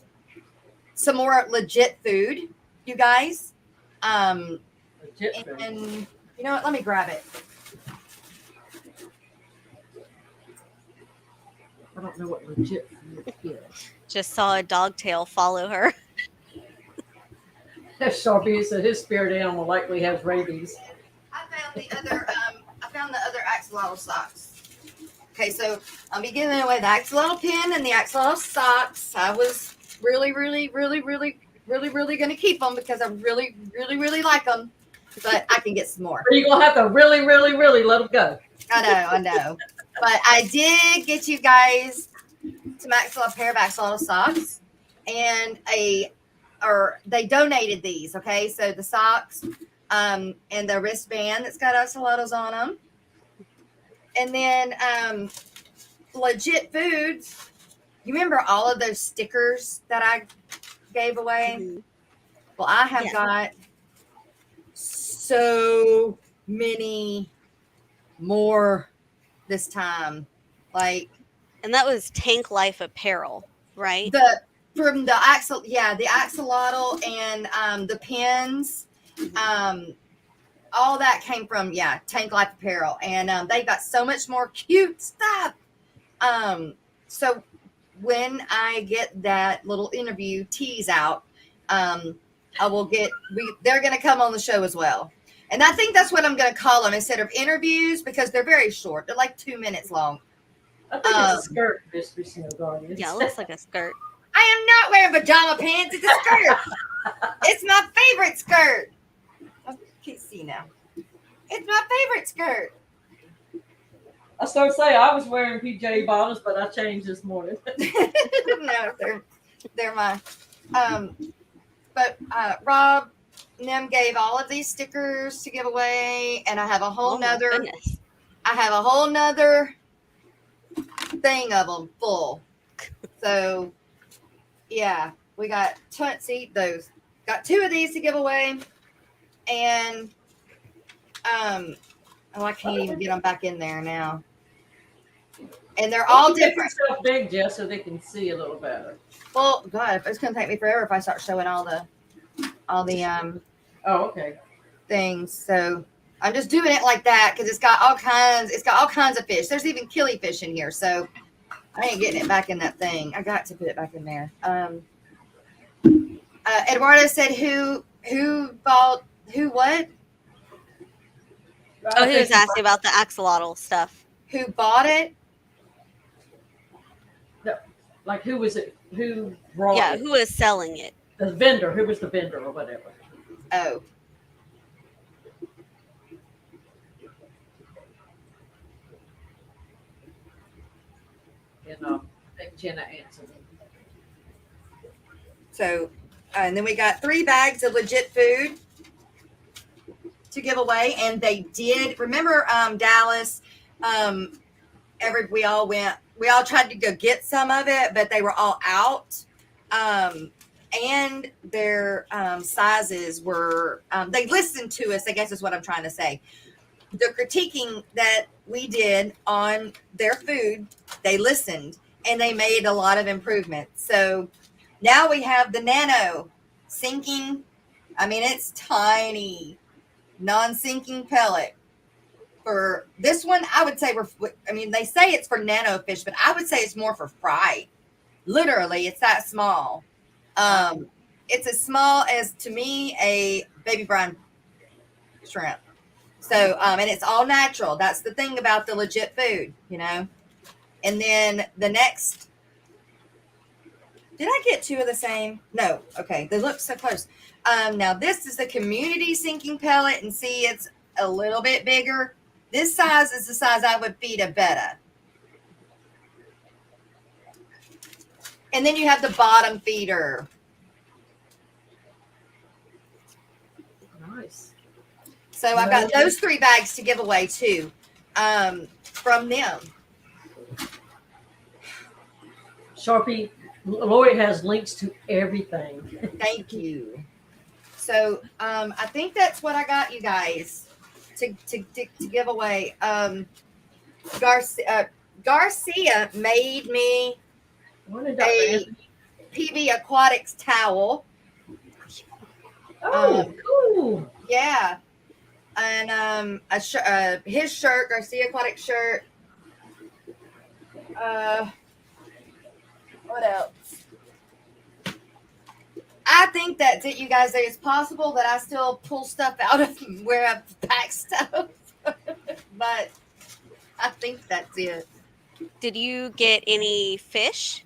Speaker 2: some more legit food, you guys.
Speaker 1: Legit food.
Speaker 2: And you know what? Let me grab it.
Speaker 1: I don't know what legit food is.
Speaker 3: Just saw a dog tail follow her.
Speaker 1: Sharpie said his spirit animal likely has rabies.
Speaker 2: I found the other axolotl socks. Okay, so I'll be giving away the axolotl pin and the axolotl socks. I was really going to keep them because I really like them. But I can get some more.
Speaker 1: But you're going to have to really let them go.
Speaker 2: I know. But I did get you guys some pair of axolotl socks. And they donated these, okay? So the socks and the wristband that's got axolotls on them. And then Legit Foods. You remember all of those stickers that I gave away? Mm-hmm. Well, I have got so many more this time.
Speaker 3: And that was Tank Life apparel, right?
Speaker 2: From the axolotl and the pins. All that came from Tank Life apparel, and they got so much more cute stuff. So when I get that little interview tease out, they're going to come on the show as well. And I think that's what I'm going to call them instead of interviews, because they're very short. They're like 2 minutes long.
Speaker 1: I think it's a skirt, Mystery Snow Guardian.
Speaker 3: Yeah, it looks like a skirt.
Speaker 2: I am not wearing pajama pants. It's a skirt. It's my favorite skirt. I can't see now. It's my favorite skirt.
Speaker 1: I started saying I was wearing PJ bottoms, but I changed this morning.
Speaker 2: No, they're my. But Rob and them gave all of these stickers to give away, and I have a whole nother.
Speaker 3: Goodness.
Speaker 2: I have a whole nother thing of them full. So, yeah, we got those. Got 2 of these to give away, and I can't even get them back in there now. And they're all different.
Speaker 1: Make yourself big, Jess, so they can see a little better.
Speaker 2: Well, God, it's going to take me forever if I start showing all the
Speaker 1: okay,
Speaker 2: things. So I'm just doing it like that because it's got all kinds of fish. There's even killifish in here, so I ain't getting it back in that thing. I got to put it back in there. Eduardo said who bought who what?
Speaker 3: Oh, he was asking about the axolotl stuff.
Speaker 2: Who bought it?
Speaker 1: No, like who was it? Who brought it?
Speaker 3: Who is selling it?
Speaker 1: The vendor. Who was the vendor or whatever?
Speaker 2: Oh.
Speaker 1: And I think Jenna answered it.
Speaker 2: So, and then we got 3 bags of Legit Food to give away, and they did. Remember, Dallas? We all tried to go get some of it, but they were all out. And their sizes were. They listened to us, I guess is what I'm trying to say. The critiquing that we did on their food, they listened and they made a lot of improvements. So now we have the nano sinking. I mean, it's tiny, non-sinking pellet. For this one, I would say they say it's for nano fish, but I would say it's more for fry. Literally, it's that small. It's as small as, to me, a baby brine shrimp. So, and it's all natural. That's the thing about the Legit Food, you know. And then the next, did I get 2 of the same? No. Okay, they look so close. Now this is the community sinking pellet, and see, it's a little bit bigger. This size is the size I would feed a betta. And then you have the bottom feeder.
Speaker 1: Nice.
Speaker 2: So I've got those 3 bags to give away too, from them.
Speaker 1: Sharpie, Lori has links to everything.
Speaker 2: Thank you. So I think that's what I got you guys to give away. Garcia made me a PB Aquatics towel.
Speaker 1: Oh, cool.
Speaker 2: Yeah. And his shirt, Garcia Aquatic shirt. What else? I think that's it, you guys. That it's possible that I still pull stuff out of where I've packed stuff, but I think that's it.
Speaker 3: Did you get any fish?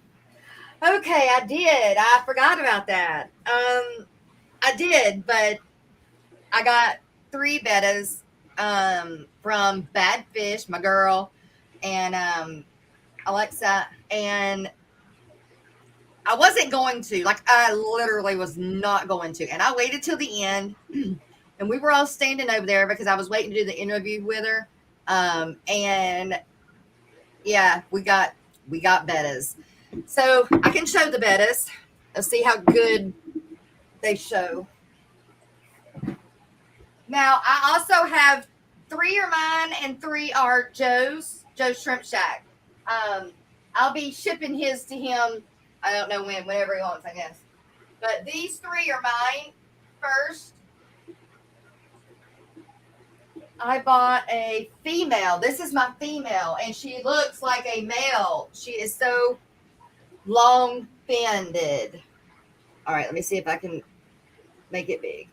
Speaker 2: Okay, I did. I forgot about that. I did, but I got 3 bettas from Bad Fish, my girl, and Alexa, and I wasn't going to. Like, I literally was not going to. And I waited till the end, and we were all standing over there because I was waiting to do the interview with her. And yeah, we got bettas. So I can show the bettas. Let's see how good they show. Now, I also have 3 are mine and 3 are Joe's Shrimp Shack. I'll be shipping his to him. I don't know when, whenever he wants, I guess. But these 3 are mine. First, I bought a female. This is my female, and she looks like a male. She is so long-finned. All right, let me see if I can make it big.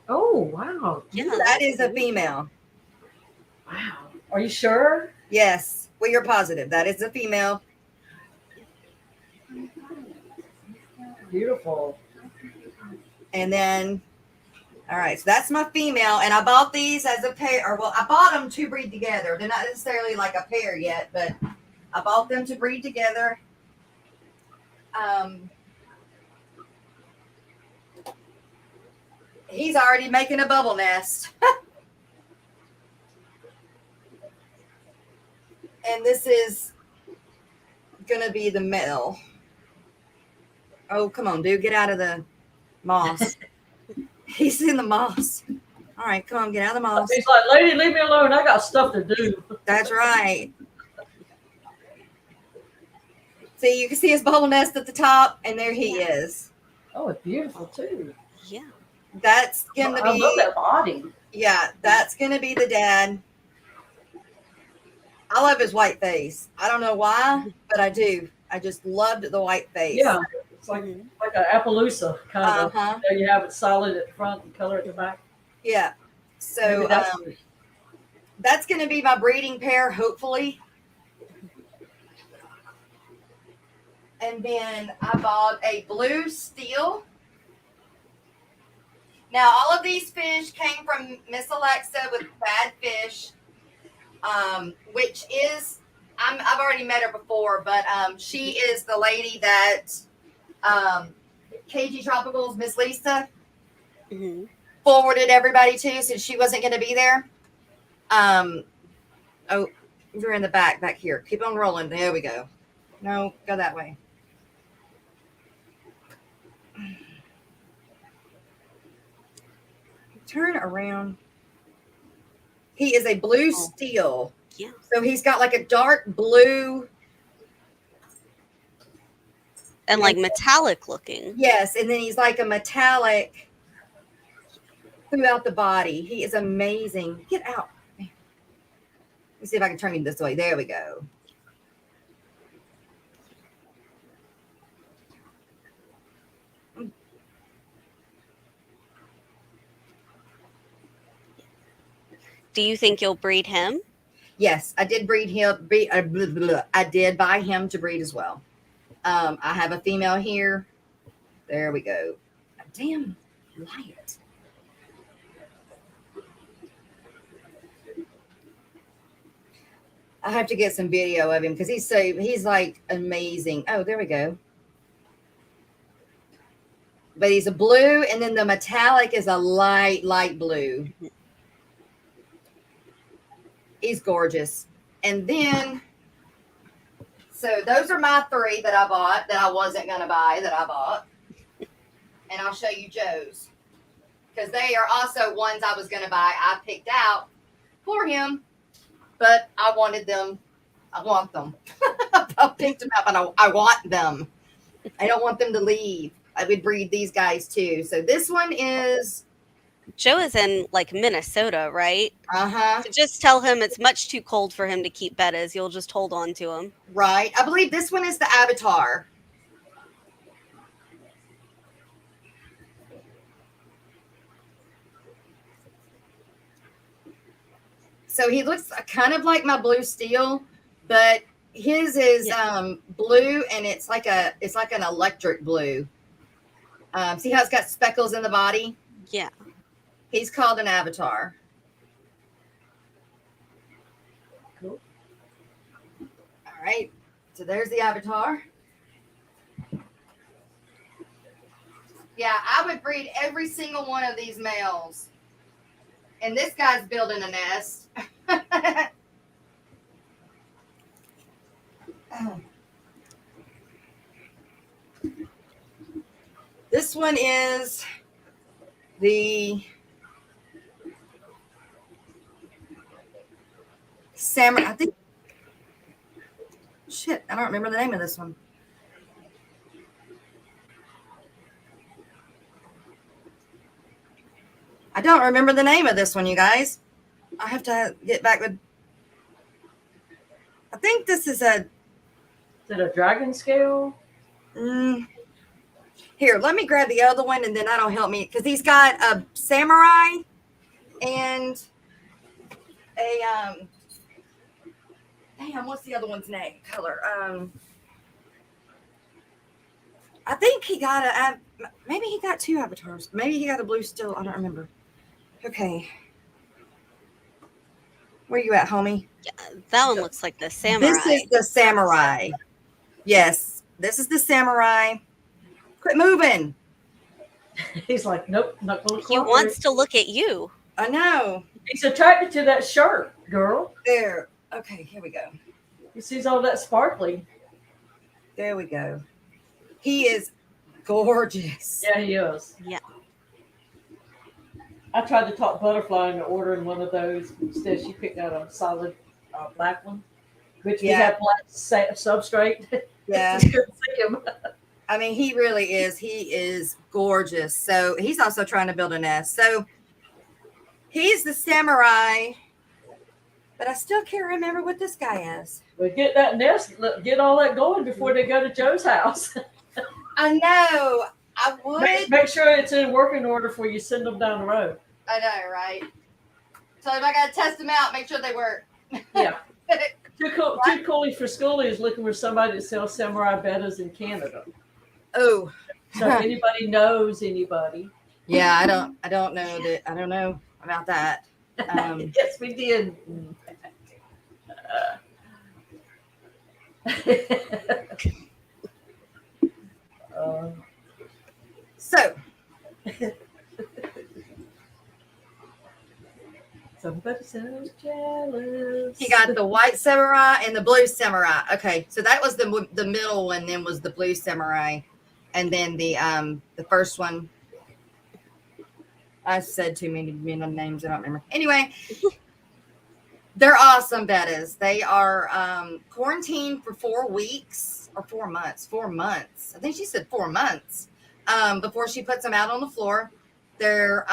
Speaker 1: Oh, wow.
Speaker 3: Yeah,
Speaker 2: That is a female.
Speaker 1: Wow. Are you sure?
Speaker 2: Yes, we are positive. That is a female.
Speaker 1: Beautiful.
Speaker 2: And then, all right, so that's my female. And I bought these as a pair. Or, well, I bought them to breed together. They're not necessarily like a pair yet, but I bought them to breed together. He's already making a bubble nest. And this is going to be the male. Oh, come on, dude. Get out of the moss. He's in the moss. All right, come on, get out of the moss.
Speaker 1: He's like, lady, leave me alone. I got stuff to do.
Speaker 2: That's right. See, you can see his bubble nest at the top, and there he is.
Speaker 1: Oh, it's beautiful, too.
Speaker 3: Yeah.
Speaker 2: That's going to be...
Speaker 1: I love that body.
Speaker 2: Yeah, that's going to be the dad. I love his white face. I don't know why, but I do. I just loved the white face.
Speaker 1: Yeah, it's like an Appaloosa kind of.
Speaker 2: Uh-huh.
Speaker 1: You have it solid at the front and color at the back.
Speaker 2: Yeah. So that's going to be my breeding pair, hopefully. And then I bought a blue steel. Now, all of these fish came from Miss Alexa with Bad Fish, which is, I've already met her before, but she is the lady that KG Tropicals, Miss Lisa, forwarded everybody to since she wasn't going to be there. Oh, you're in the back here. Keep on rolling. There we go. No, go that way. Turn around. He is a blue steel.
Speaker 3: Yeah.
Speaker 2: So he's got like a dark blue.
Speaker 3: And like metallic looking.
Speaker 2: Yes. And then he's like a metallic throughout the body. He is amazing. Get out. Let me see if I can turn him this way. There we go.
Speaker 3: Do you think you'll breed him?
Speaker 2: Yes, I did breed him. I did buy him to breed as well. I have a female here. There we go. A damn light. I have to get some video of him because he's like amazing. Oh, there we go. But he's a blue, and then the metallic is a light blue. He's gorgeous. And then, so those are my 3 that I bought that I wasn't going to buy that I bought. And I'll show you Joe's. Because they are also ones I was going to buy. I picked out for him. But I wanted them. I want them. I picked them up and I want them. I don't want them to leave. I would breed these guys too. So this one is
Speaker 3: Joe is in like Minnesota, right?
Speaker 2: Uh-huh.
Speaker 3: So just tell him it's much too cold for him to keep bettas. You'll just hold on to him.
Speaker 2: Right. I believe this one is the Avatar. So he looks kind of like my blue steel, but his is blue, and it's like an electric blue. See how it's got speckles in the body?
Speaker 3: Yeah.
Speaker 2: He's called an Avatar.
Speaker 1: Cool.
Speaker 2: All right. So there's the Avatar. Yeah, I would breed every single one of these males. And this guy's building a nest. This one is the Samurai. I think. Shit, I don't remember the name of this one. I don't remember the name of this one, you guys. I have to get back with. I think this is a.
Speaker 1: Is it a dragon scale?
Speaker 2: Here, let me grab the other one, and then that'll help me because he's got a samurai and a Damn, what's the other one's name? Color. I think he got maybe he got two avatars. Maybe he got a blue still. I don't remember. Okay. Where you at, homie?
Speaker 3: Yeah, that one looks like the samurai.
Speaker 2: This is the samurai. Yes, this is the samurai. Quit moving.
Speaker 1: He's like, nope, not going to
Speaker 3: He wants to look at you.
Speaker 2: I know.
Speaker 1: He's attracted to that shirt, girl.
Speaker 2: There. Okay, here we go.
Speaker 1: He sees all that sparkly.
Speaker 2: There we go. He is gorgeous.
Speaker 1: Yeah, he is.
Speaker 3: Yeah.
Speaker 1: I tried to talk Butterfly into ordering one of those. Instead, she picked out a solid black one, which we have black substrate.
Speaker 2: Yeah.
Speaker 1: It's good to see him.
Speaker 2: I mean, he really is. He is gorgeous. So he's also trying to build a nest. So he's the samurai, but I still can't remember what this guy is.
Speaker 1: But get that nest, get all that going before they go to Joe's house.
Speaker 2: I know. I would.
Speaker 1: Make sure it's in working order before you send them down the road.
Speaker 2: I know, right? So if I got to test them out, make sure they work.
Speaker 1: Yeah. Too coolies for schoolies is looking for somebody that sells samurai bettas in Canada.
Speaker 2: Oh.
Speaker 1: So if anybody knows anybody.
Speaker 2: Yeah, I don't know that. I don't know about that.
Speaker 1: Yes, we did.
Speaker 2: So
Speaker 1: somebody so jealous.
Speaker 2: he got the white samurai and the blue samurai. Okay, so that was the middle one. Then was the blue samurai, and then the first one. I said too many names. I don't remember. Anyway, they're awesome bettas. They are quarantined for 4 weeks or 4 months. 4 months. I think she said 4 months before she puts them out on the floor. They're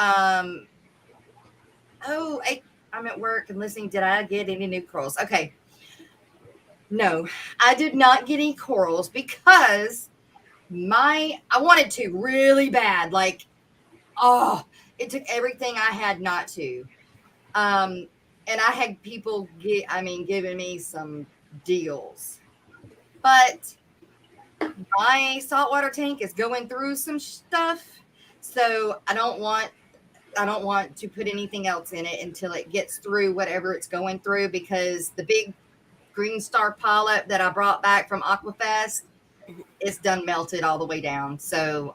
Speaker 2: I'm at work and listening. Did I get any new corals? Okay. No, I did not get any corals because I wanted to really bad. Like, it took everything I had not to. And I had people giving me some deals. But my saltwater tank is going through some stuff. So I don't want to put anything else in it until it gets through whatever it's going through, because the big green star polyp that I brought back from Aquafest, it's done melted all the way down. So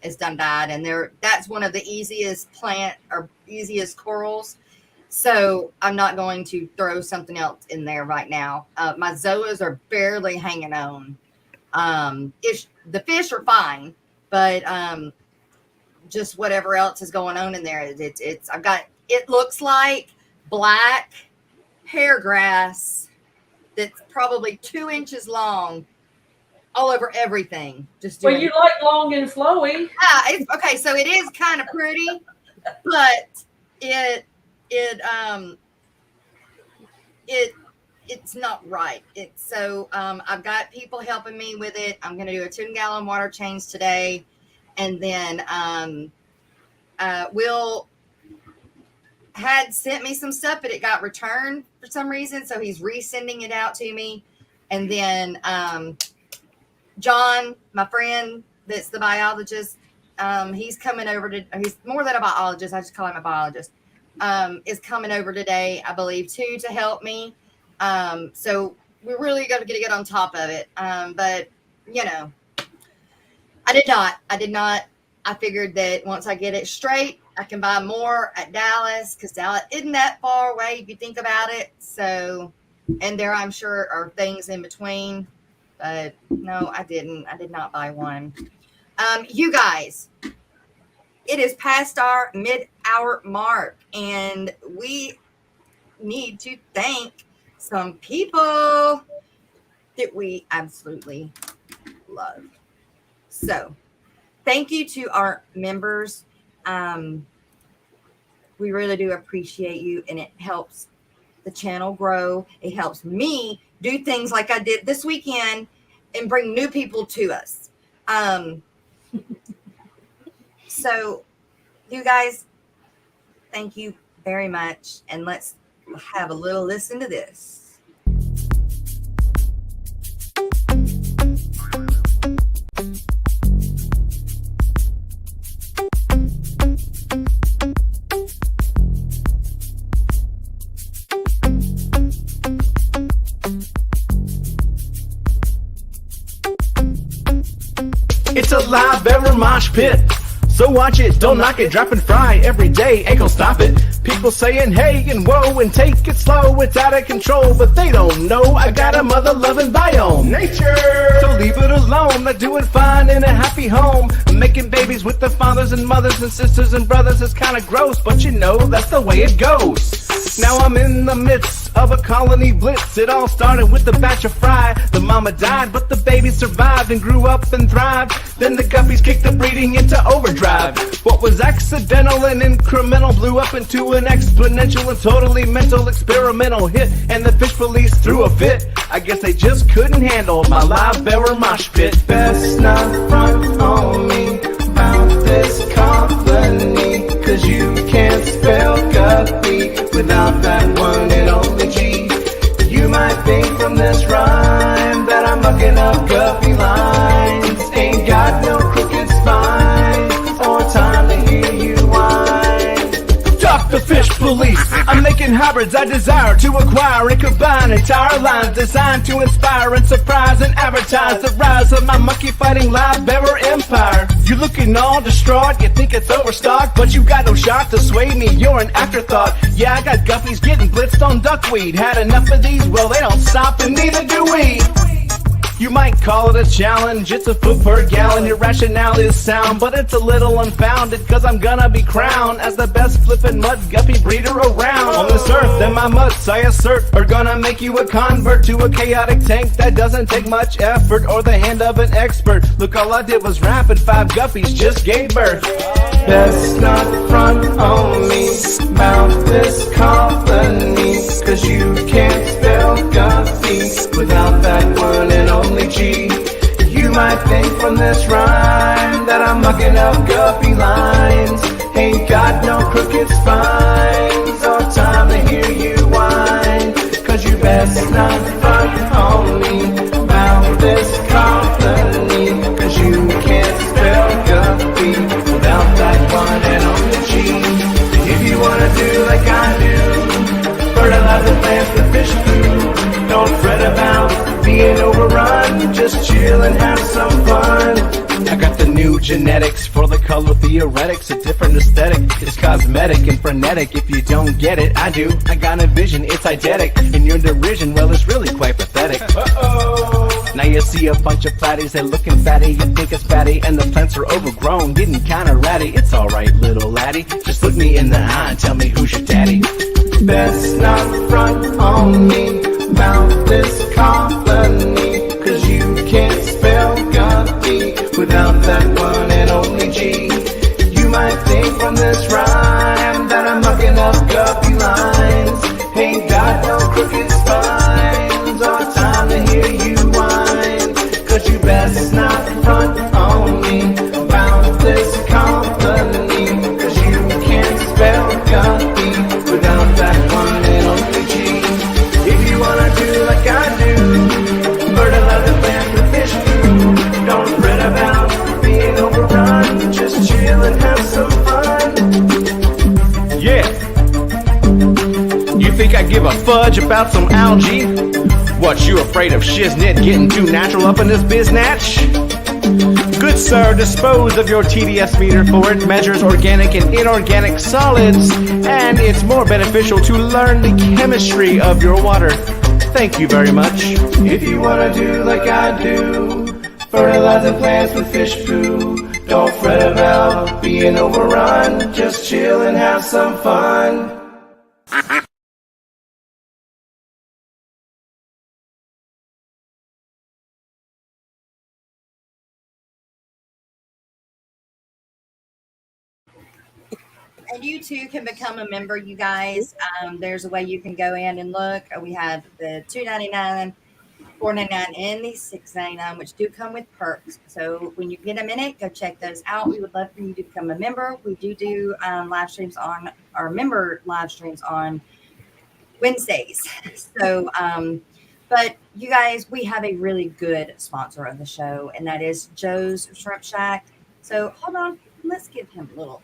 Speaker 2: it's done died. And that's one of the easiest corals. So I'm not going to throw something else in there right now. My zoas are barely hanging on. The fish are fine, but just whatever else is going on in there. It looks like black hair grass that's probably 2 inches long all over everything. You like
Speaker 1: long and flowy.
Speaker 2: Okay, so it is kind of pretty, but it's not right. So I've got people helping me with it. I'm going to do a 10-gallon water change today, and then Will had sent me some stuff, but it got returned for some reason, so he's resending it out to me. And then John, my friend, that's the biologist, he's coming over to. He's more than a biologist. I just call him a biologist. Is coming over today, I believe, too, to help me. So we're really going to get on top of it. But you know, I did not. I figured that once I get it straight, I can buy more at Dallas, because Dallas isn't that far away if you think about it. So, and there I'm sure are things in between, but no, I didn't. I did not buy one. You guys, it is past our mid-hour mark, and we need to thank some people that we absolutely love. So, thank you to our members. We really do appreciate you, and it helps the channel grow. It helps me do things like I did this weekend and bring new people to us. So you guys, thank you very much. And let's have a little listen to this.
Speaker 4: It's a live ever mosh pit. So watch it, don't knock it, drop and fry every day, ain't gon' stop it. People saying hey and whoa and take it slow, it's out of control, but they don't know I got a mother-loving biome. Nature! So leave it alone, they're doing fine in a happy home. Making babies with their fathers and mothers and sisters and brothers is kinda gross, but you know that's the way it goes. Now I'm in the midst of a colony blitz. It all started with the batch of fry. The mama died, but the baby survived and grew up and thrived. Then the guppies kicked the breeding into overdrive. What was accidental and incremental blew up into an exponential and totally mental experimental hit. And the fish police threw a fit. I guess they just couldn't handle my live bearer mosh pit. Best not front on me about this colony, 'cause you can't spell guppy without that one and only G. You might think from this rhyme that I'm mucking up guppy lines. Ain't got no crooked spine or time to hear you whine. Talk the fish police. I'm making hybrids I desire to acquire and combine entire lines designed to inspire and surprise and advertise the rise of my monkey fighting live bearer empire. You looking all distraught, you think it's overstocked, but you got no shot to sway me, you're an afterthought. Yeah, I got guppies getting blitzed on duckweed. Had enough of these, well they don't stop and neither do we. You might call it a challenge, it's a foot per gallon. Your rationale is sound, but it's a little unfounded, 'cause I'm gonna be crowned as the best flippin' mud guppy breeder around. On this earth, then my mutts, I assert, are gonna make you a convert to a chaotic tank that doesn't take much effort or the hand of an expert. Look, all I did was rap and 5 guppies just gave birth. Best not front on me about this colony, 'cause you can't spell guppy without that one and only G. You might think from this rhyme that I'm mucking up guppy lines. Ain't got no crooked spines or time to hear you whine, 'cause you best not front on me about this colony, 'cause you can't spell guppy without that one and only G. If you wanna do like I do, fertilize the plants with fish food, don't fret about being overrun, just chill and have some fun. I got the new genetics for the color theoretics, a different aesthetic. It's cosmetic and frenetic. If you don't get it, I do. I got a vision, it's eidetic. And your derision, well, it's really quite pathetic. Uh-oh. Now you see a bunch of platties, they're looking fatty. You think it's fatty, and the plants are overgrown, getting kinda ratty. It's alright, little laddie, just look me in the eye and tell me who's your daddy. Best not front on me about this colony, 'cause you can't spell guppy without that one and only G. You might think from this rhyme a fudge about some algae? What, you afraid of shiznit getting too natural up in this biznatch? Good sir, dispose of your TDS meter, for it measures organic and inorganic solids, and it's more beneficial to learn the chemistry of your water. Thank you very much. If you wanna do like I do, fertilize the plants with fish poo. Don't fret about being overrun, just chill and have some fun.
Speaker 2: And you too can become a member, you guys. There's a way you can go in and look. We have the $2.99, $4.99, and the $6.99, which do come with perks. So when you get a minute, go check those out. We would love for you to become a member. We do live streams on our member live streams on Wednesdays. So, but you guys, we have a really good sponsor of the show, and that is Joe's Shrimp Shack. So hold on, let's give him a little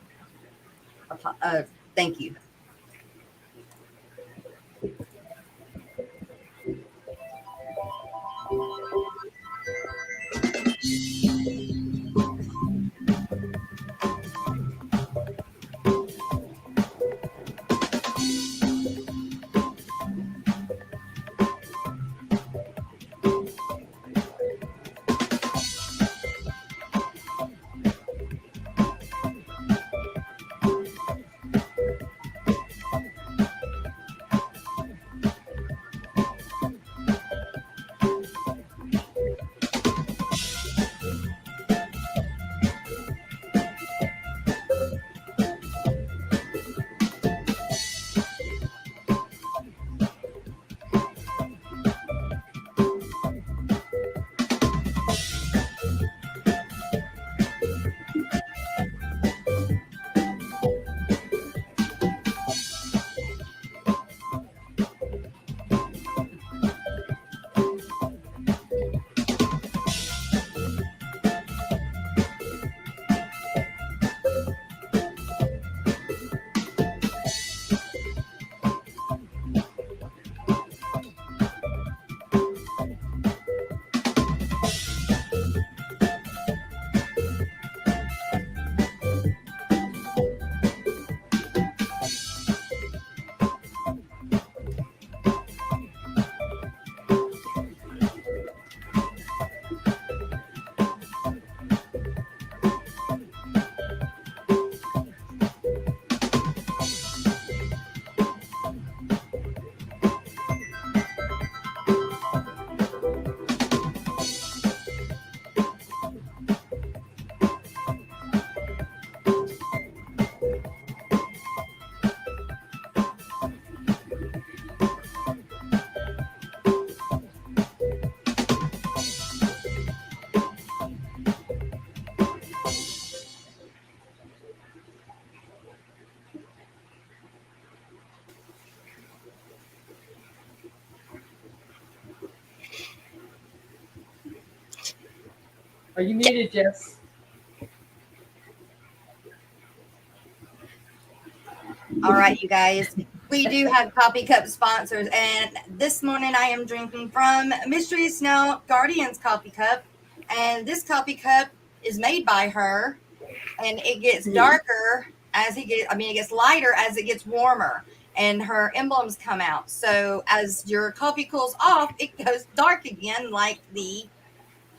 Speaker 2: thank you.
Speaker 1: Are you muted, Jess?
Speaker 2: All right, you guys. We do have coffee cup sponsors, and this morning I am drinking from Mystery Snow Guardian's coffee cup, and this coffee cup is made by her, and it gets darker as it gets lighter as it gets warmer, and her emblems come out. So as your coffee cools off, it goes dark again, like the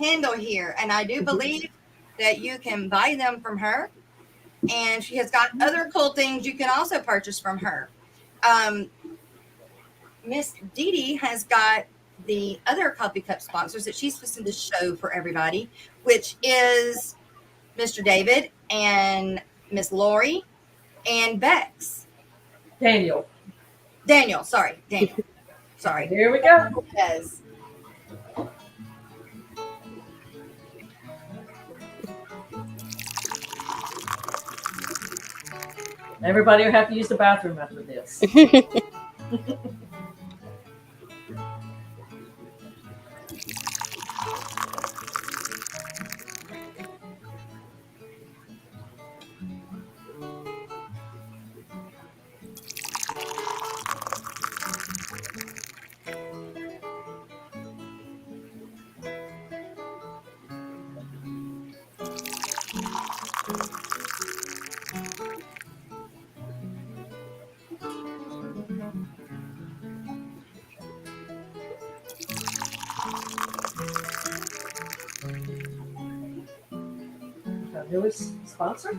Speaker 2: handle here. And I do believe that you can buy them from her. And she has got other cool things you can also purchase from her. Miss Dee Dee has got the other coffee cup sponsors that she's listened to show for everybody, which is Mr. David and Miss Lori and Bex.
Speaker 1: Daniel.
Speaker 2: Sorry.
Speaker 1: Here we go.
Speaker 2: Yes.
Speaker 1: Everybody will have to use the bathroom after this. newest sponsor.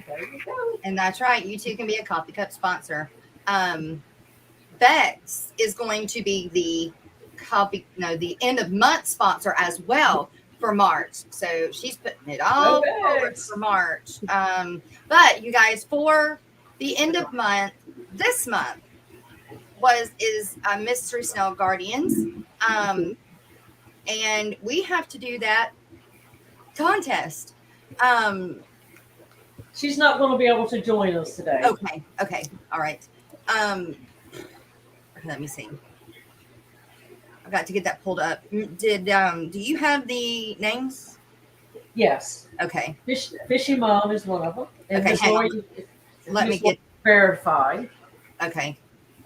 Speaker 1: There you go.
Speaker 2: And that's right. You too can be a coffee cup sponsor. Bex is going to be the the end of month sponsor as well for March. So she's putting it all forward for March. But you guys, for the end of month, this month is Mystery Snow Guardians. And we have to do that contest.
Speaker 1: She's not going to be able to join us today.
Speaker 2: Okay. All right. Let me see. I've got to get that pulled up. Do you have the names?
Speaker 1: Yes.
Speaker 2: Okay.
Speaker 1: Fishy Mom is one of them. And
Speaker 2: Okay,
Speaker 1: Miss
Speaker 2: hang
Speaker 1: Lori,
Speaker 2: on. Let me get
Speaker 1: verified.
Speaker 2: Okay.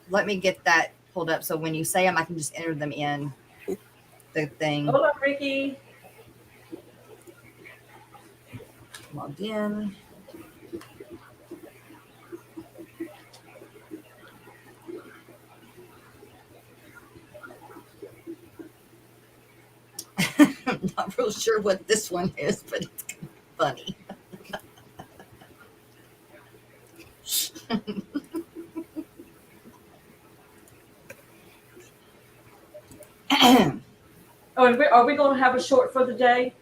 Speaker 2: Let me get that pulled up so when you say them, I can just enter them in the thing.
Speaker 1: Hold on, Ricky.
Speaker 2: Logged in. I'm not real sure what this one is, but it's kind of funny.
Speaker 1: Are we going to have a short for the day?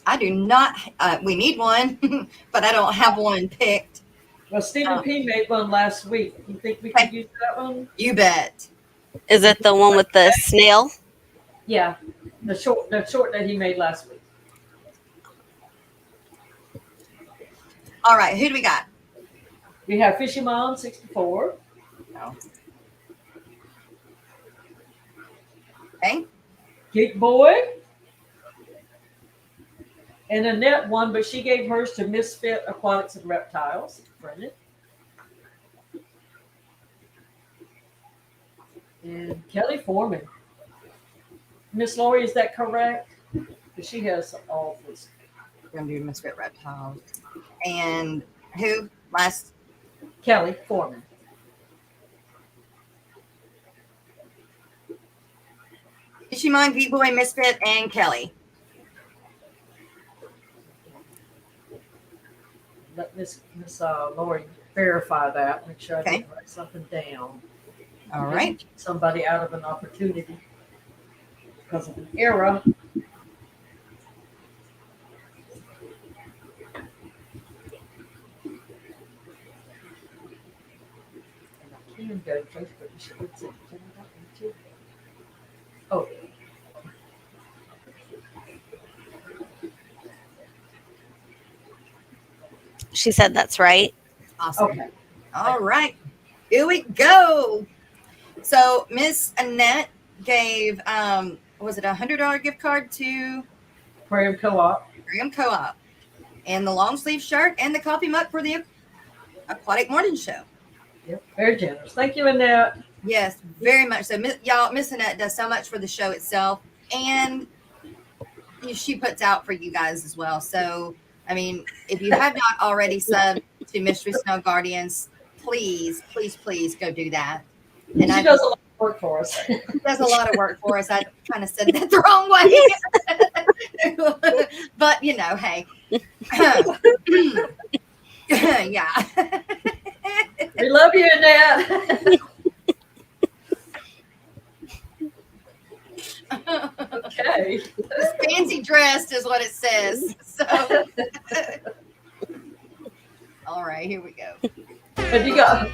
Speaker 2: I do not. We need one, but I don't have one picked.
Speaker 1: Well, Stephen P. made one last week. You think we could use that one?
Speaker 2: You bet.
Speaker 3: Is it the one with the snail?
Speaker 1: Yeah, the short that he made last week.
Speaker 2: All right, who do we got?
Speaker 1: We have Fishy Mom 64.
Speaker 2: No. Okay.
Speaker 1: Geek Boy. And Annette won, but she gave hers to Misfit Aquatics and Reptiles. Brendan. And Kelly Foreman. Miss Lori, is that correct? Because she has all of this.
Speaker 2: We're going to do Misfit Reptiles. And who? Last?
Speaker 1: Kelly Foreman.
Speaker 2: Fishy Mom, Geek Boy, Misfit, and Kelly.
Speaker 1: Let Miss Lori verify that. Make sure I
Speaker 2: Okay.
Speaker 1: didn't write something down.
Speaker 2: All right.
Speaker 1: Keep somebody out of an opportunity because of an error. And I can go to Facebook. You should put it too. Oh.
Speaker 3: She said that's right.
Speaker 2: Awesome.
Speaker 1: Okay.
Speaker 2: All right. Here we go. So Miss Annette gave was it $100 gift card to
Speaker 1: Aquarium Co-op.
Speaker 2: Aquarium Co-op and the long sleeve shirt and the coffee mug for the Aquatic Morning Show.
Speaker 1: Yep. Very generous. Thank you, Annette.
Speaker 2: Yes, very much so. Miss Annette does so much for the show itself, and she puts out for you guys as well. So, I mean, if you have not already subbed to Mystery Snow Guardians, please, please, please go do that. And
Speaker 1: She does a lot of work for us.
Speaker 2: She does a lot of work for us. I kind of said that the wrong way. But, you know, hey. Yeah.
Speaker 1: We love you, Annette. Okay.
Speaker 2: Fancy dressed is what it says. So, all right, here we go.
Speaker 1: And you got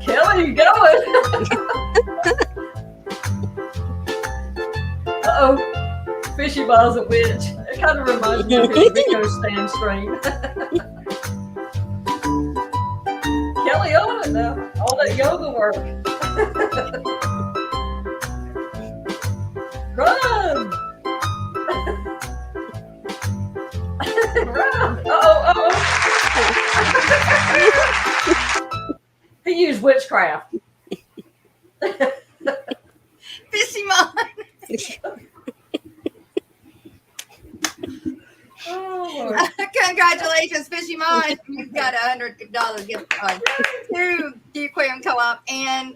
Speaker 1: Kelly, you going? Uh-oh. Fishy Ball's a witch. It kind of reminds me of his Rico stand stream. the yoga work. Run! Run! Uh-oh. He used witchcraft.
Speaker 2: Fishy Mon.
Speaker 1: Oh,
Speaker 2: Congratulations, Fishy Mon. You've got $100 gift card to the Aquarium Co-op and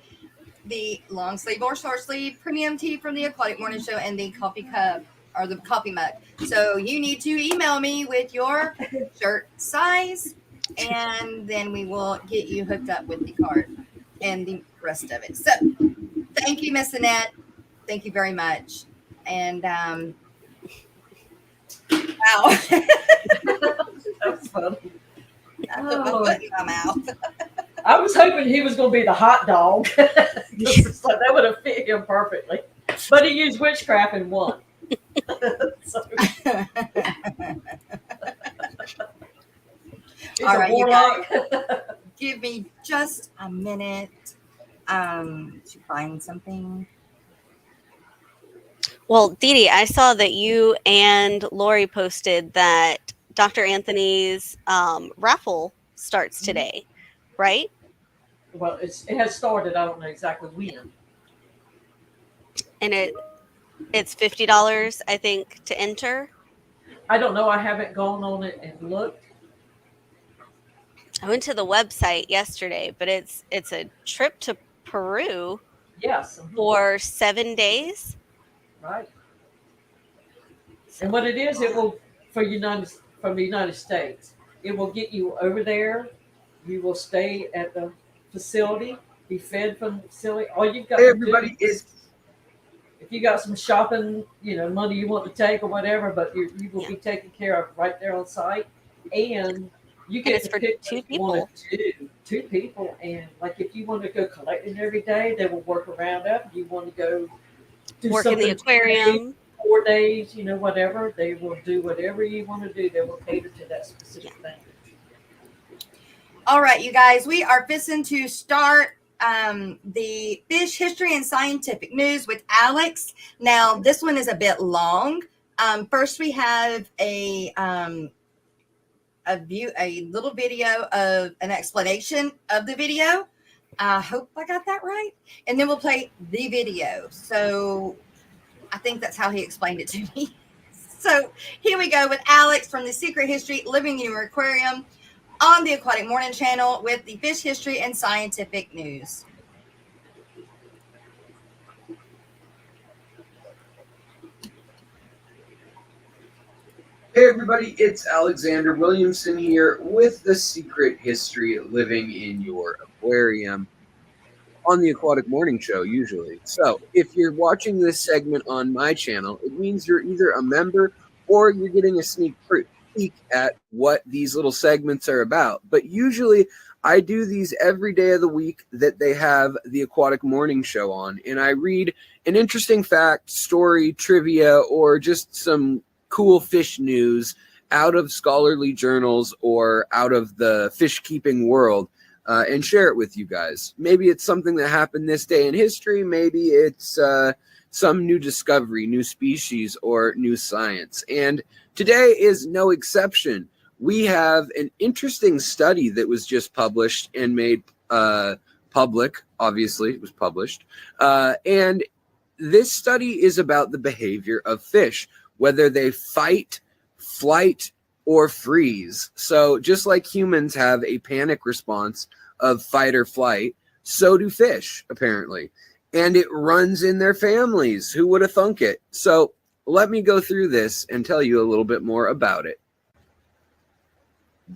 Speaker 2: the long sleeve or short sleeve premium tee from the Aquatic Morning Show and the coffee cup or the coffee mug. So you need to email me with your shirt size, and then we will get you hooked up with the card and the rest of it. So thank you, Miss Annette. Thank you very much. And wow.
Speaker 1: that's funny.
Speaker 2: I put my foot in my mouth.
Speaker 1: I was hoping he was going to be the hot dog. So that would have fit him perfectly. But he used witchcraft and won. So, he's
Speaker 2: all
Speaker 1: a
Speaker 2: right,
Speaker 1: warlock.
Speaker 2: you guys, give me just a minute to find something.
Speaker 3: Well, Dee Dee, I saw that you and Lori posted that Dr. Anthony's raffle starts today, right?
Speaker 1: Well, it has started. I don't know exactly when.
Speaker 3: And it's $50, I think, to enter.
Speaker 1: I don't know. I haven't gone on it and looked.
Speaker 3: I went to the website yesterday, but it's a trip to Peru
Speaker 1: Yes.
Speaker 3: for 7 days.
Speaker 1: Right. And what it is, it will from the United States. It will get you over there. You will stay at the facility, be fed from the facility. All you've got to do is, if you got some shopping, money you want to take or whatever, but you will be taken care of right there on site. And you get to pick
Speaker 3: two people.
Speaker 1: Two people. And like if you want to go collecting every day, they will work around that. If you want to go
Speaker 3: work in the aquarium
Speaker 1: 4 days, whatever, they will do whatever you want to do. They will cater to that specific thing.
Speaker 2: All right, you guys, we are fixing to start the fish history and scientific news with Alex. Now, this one is a bit long. First, we have a little video of an explanation of the video. I hope I got that right. And then we'll play the video. So I think that's how he explained it to me. So here we go with Alex from the Secret History Living in Your Aquarium on the Aquatic Morning Channel with the fish history and scientific news.
Speaker 5: Hey everybody, it's Alexander Williamson here with the Secret History Living in Your Aquarium on the Aquatic Morning Show usually. So if you're watching this segment on my channel, it means you're either a member or you're getting a sneak peek at what these little segments are about. But usually I do these every day of the week that they have the Aquatic Morning Show on, and I read an interesting fact, story, trivia, or just some cool fish news out of scholarly journals or out of the fish keeping world and share it with you guys. Maybe it's something that happened this day in history. Maybe it's some new discovery, new species, or new science. And today is no exception. We have an interesting study that was just published and made public. Obviously, it was published. And this study is about the behavior of fish, whether they fight, flight, or freeze. So just like humans have a panic response of fight or flight, so do fish, apparently. And it runs in their families. Who would have thunk it? So let me go through this and tell you a little bit more about it.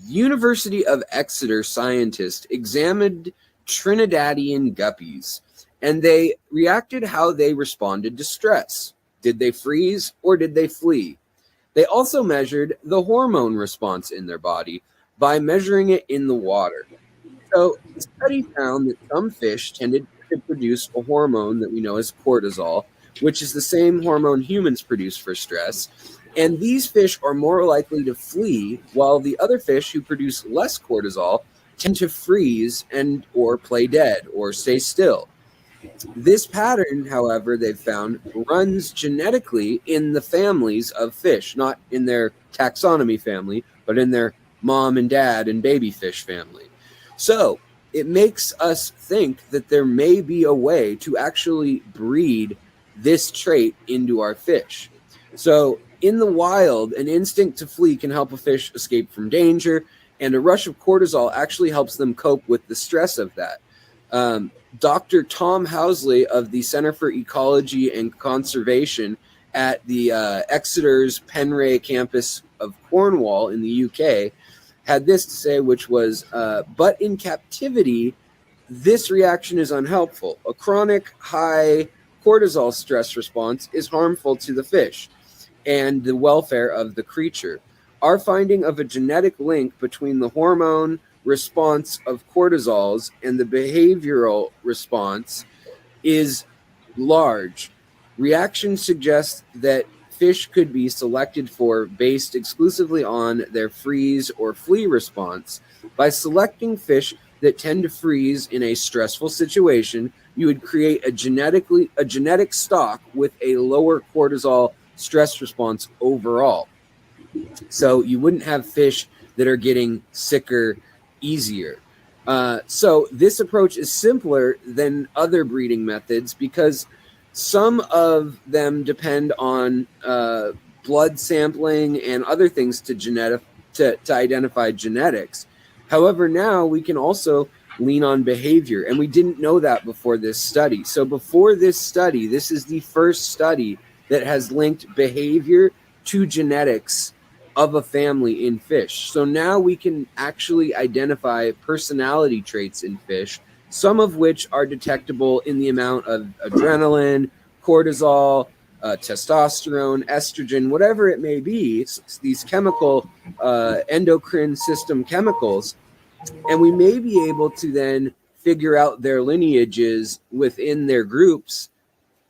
Speaker 5: University of Exeter scientists examined Trinidadian guppies, and they reacted how they responded to stress. Did they freeze or did they flee? They also measured the hormone response in their body by measuring it in the water. So the study found that some fish tended to produce a hormone that we know as cortisol, which is the same hormone humans produce for stress. And these fish are more likely to flee, while the other fish who produce less cortisol tend to freeze and or play dead or stay still. This pattern, however, they've found runs genetically in the families of fish, not in their taxonomy family, but in their mom and dad and baby fish family. So it makes us think that there may be a way to actually breed this trait into our fish. So in the wild, an instinct to flee can help a fish escape from danger, and a rush of cortisol actually helps them cope with the stress of that. Dr. Tom Housley of the Center for Ecology and Conservation at the Exeter's Penray campus of Cornwall in the UK had this to say, which was, but in captivity, this reaction is unhelpful. A chronic high cortisol stress response is harmful to the fish and the welfare of the creature. Our finding of a genetic link between the hormone response of cortisols and the behavioral response is large. Reaction suggests that fish could be selected for based exclusively on their freeze or flee response. By selecting fish that tend to freeze in a stressful situation, you would create a genetic stock with a lower cortisol stress response overall. So you wouldn't have fish that are getting sicker easier. So this approach is simpler than other breeding methods because some of them depend on blood sampling and other things to identify genetics. However, now we can also lean on behavior, and we didn't know that before this study. So before this study, this is the first study that has linked behavior to genetics of a family in fish. So now we can actually identify personality traits in fish, some of which are detectable in the amount of adrenaline, cortisol, testosterone, estrogen, whatever it may be, these chemical endocrine system chemicals. And we may be able to then figure out their lineages within their groups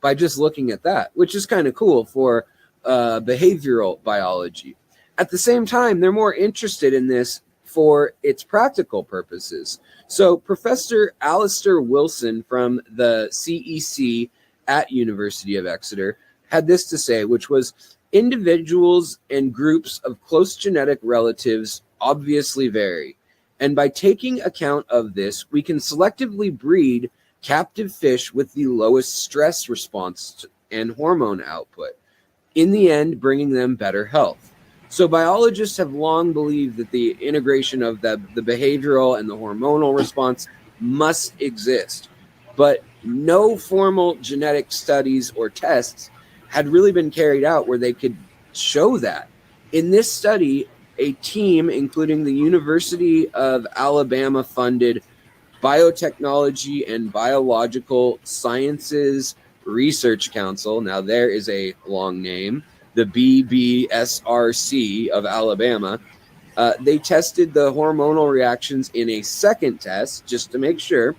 Speaker 5: by just looking at that, which is kind of cool for behavioral biology. At the same time, they're more interested in this for its practical purposes. So Professor Alistair Wilson from the CEC at University of Exeter had this to say, which was, individuals and groups of close genetic relatives obviously vary. And by taking account of this, we can selectively breed captive fish with the lowest stress response and hormone output, in the end bringing them better health. So biologists have long believed that the integration of the behavioral and the hormonal response must exist, but no formal genetic studies or tests had really been carried out where they could show that. In this study, a team, including the University of Alabama funded Biotechnology and Biological Sciences Research Council, now there is a long name, the BBSRC of Alabama, they tested the hormonal reactions in a second test just to make sure,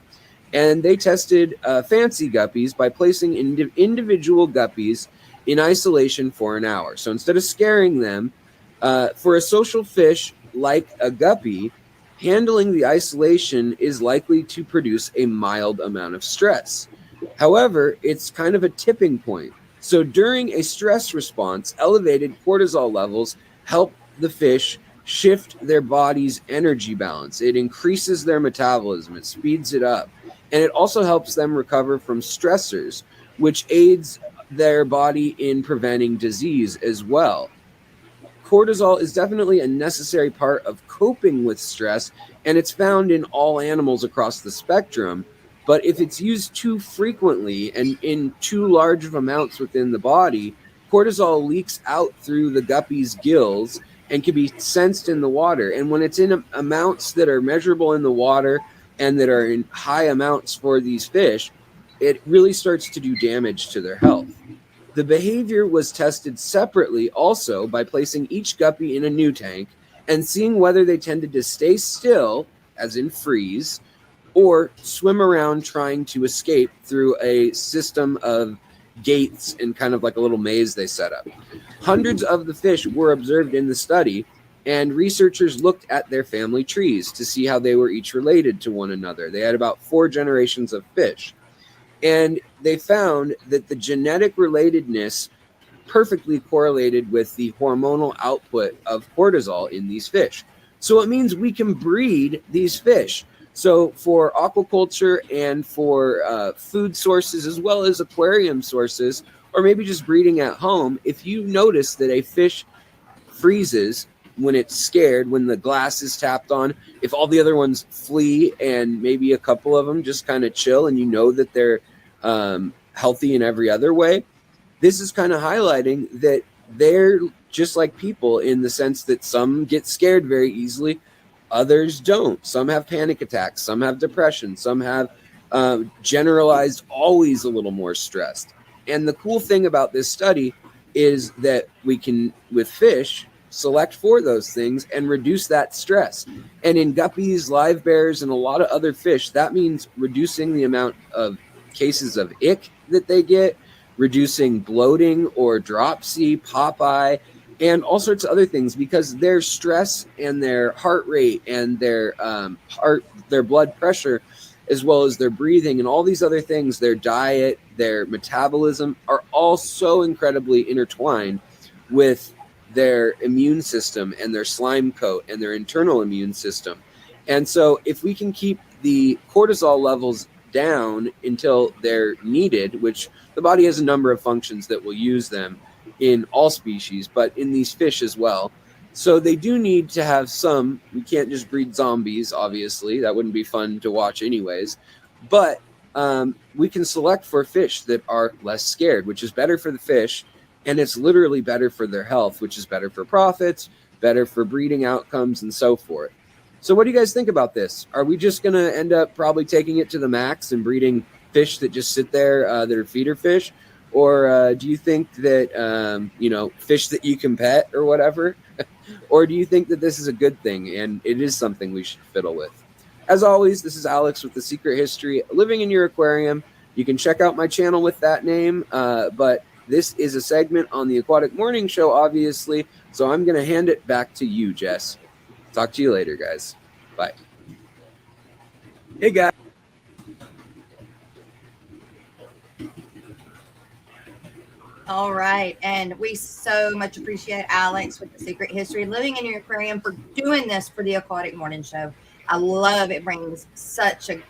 Speaker 5: and they tested fancy guppies by placing individual guppies in isolation for an hour. So instead of scaring them, for a social fish like a guppy, handling the isolation is likely to produce a mild amount of stress. However, it's kind of a tipping point. So during a stress response, elevated cortisol levels help the fish shift their body's energy balance. It increases their metabolism, it speeds it up, and it also helps them recover from stressors, which aids their body in preventing disease as well. Cortisol is definitely a necessary part of coping with stress, and it's found in all animals across the spectrum. But if it's used too frequently and in too large of amounts within the body, cortisol leaks out through the guppy's gills and can be sensed in the water. And when it's in amounts that are measurable in the water and that are in high amounts for these fish, it really starts to do damage to their health. The behavior was tested separately also by placing each guppy in a new tank and seeing whether they tended to stay still, as in freeze, or swim around trying to escape through a system of gates and kind of like a little maze they set up. Hundreds of the fish were observed in the study, And researchers looked at their family trees to see how they were each related to one another. They had about 4 generations of fish. And they found that the genetic relatedness perfectly correlated with the hormonal output of cortisol in these fish. So it means we can breed these fish. So for aquaculture and for food sources, as well as aquarium sources, or maybe just breeding at home, if you notice that a fish freezes when it's scared, when the glass is tapped on, if all the other ones flee and maybe a couple of them just kind of chill and you know that they're healthy in every other way, this is kind of highlighting that they're just like people in the sense that some get scared very easily, others don't. Some have panic attacks, some have depression, some have generalized always a little more stressed. And the cool thing about this study is that we can, with fish, select for those things and reduce that stress. And in guppies, live bears, and a lot of other fish, that means reducing the amount of cases of ick that they get, reducing bloating or dropsy, Popeye, and all sorts of other things, because their stress and their heart rate and their blood pressure, as well as their breathing and all these other things, their diet, their metabolism, are all so incredibly intertwined with their immune system and their slime coat and their internal immune system. And so if we can keep the cortisol levels down until they're needed, which the body has a number of functions that will use them in all species, but in these fish as well. So they do need to have some, we can't just breed zombies, obviously. That wouldn't be fun to watch anyways. But we can select for fish that are less scared, which is better for the fish. And it's literally better for their health, which is better for profits, better for breeding outcomes, and so forth. So what do you guys think about this? Are we just going to end up probably taking it to the max and breeding fish that just sit there that are feeder fish? Or do you think that, fish that you can pet or whatever? Or do you think that this is a good thing and it is something we should fiddle with? As always, this is Alex with The Secret History, Living in Your Aquarium. You can check out my channel with that name, but this is a segment on the Aquatic Morning Show, obviously, so I'm going to hand it back to you, Jess. Talk to you later, guys. Bye. Hey, guys.
Speaker 2: All right. And we so much appreciate Alex with The Secret History, Living in Your Aquarium, for doing this for the Aquatic Morning Show. I love it. Brings such a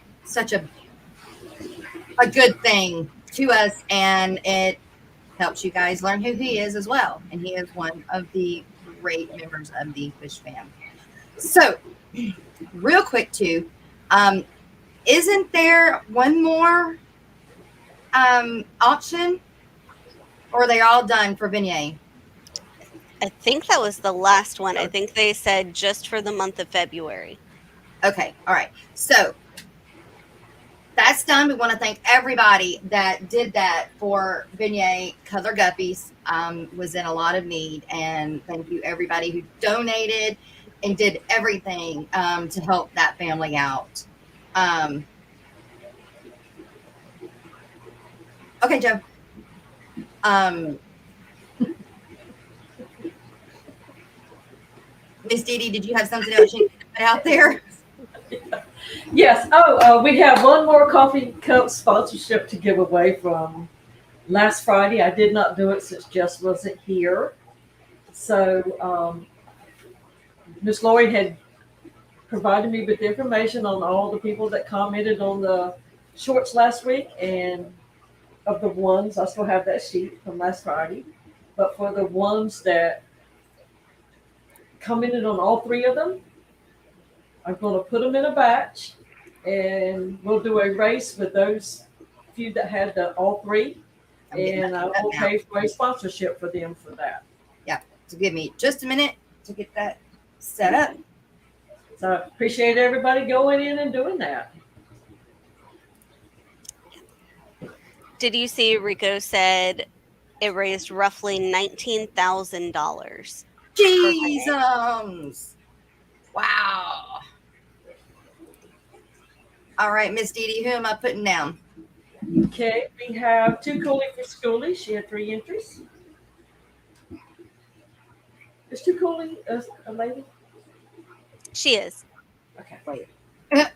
Speaker 2: good thing to us, and it helps you guys learn who he is as well. And he is one of the great members of the fish fam. So real quick too, isn't there one more auction, or are they all done for Vignette?
Speaker 3: I think that was the last one. I think they said just for the month of February.
Speaker 2: Okay. All right. So that's done. We want to thank everybody that did that for Vignette, because our guppies was in a lot of need. And thank you everybody who donated and did everything to help that family out. Okay, Joe. Miss Dee Dee, did you have something else you need to put out there?
Speaker 1: Yes. We have one more coffee cup sponsorship to give away from last Friday. I did not do it since Jess wasn't here. So Miss Lori had provided me with information on all the people that commented on the shorts last week, and of the ones, I still have that sheet from last Friday, but for the ones that commented on all 3 of them, I'm going to put them in a batch, and we'll do a race with those few that had all 3, and I will pay for a sponsorship for them for that.
Speaker 2: Yeah, so give me just a minute to get that set up.
Speaker 1: So I appreciate everybody going in and doing that.
Speaker 3: Did you see Rico said it raised roughly $19,000?
Speaker 2: Jesus. Wow. All right, Miss Dee Dee, who am I putting down?
Speaker 1: Okay, we have 2 Cooley for Schoolie. She had 3 entries. Is Too Cooley a lady?
Speaker 3: She is.
Speaker 1: Okay.
Speaker 2: Wait.
Speaker 1: I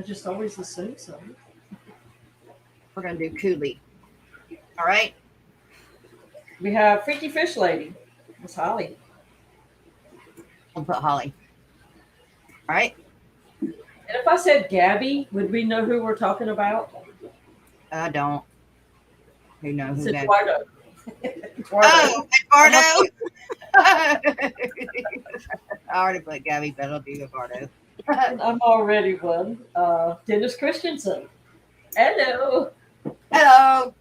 Speaker 1: just always assume so.
Speaker 2: We're gonna do Cooley. All right.
Speaker 1: We have Freaky Fish Lady, Miss Holly.
Speaker 2: I'll put Holly. All right.
Speaker 1: And if I said Gabby, would we know who we're talking about?
Speaker 2: I don't. Who knows
Speaker 1: It's
Speaker 2: who that?
Speaker 1: Eduardo.
Speaker 2: Oh, Eduardo. I already put Gabby, but I'll do Eduardo.
Speaker 1: I'm already one. Dennis Christensen. Hello.
Speaker 2: Hello.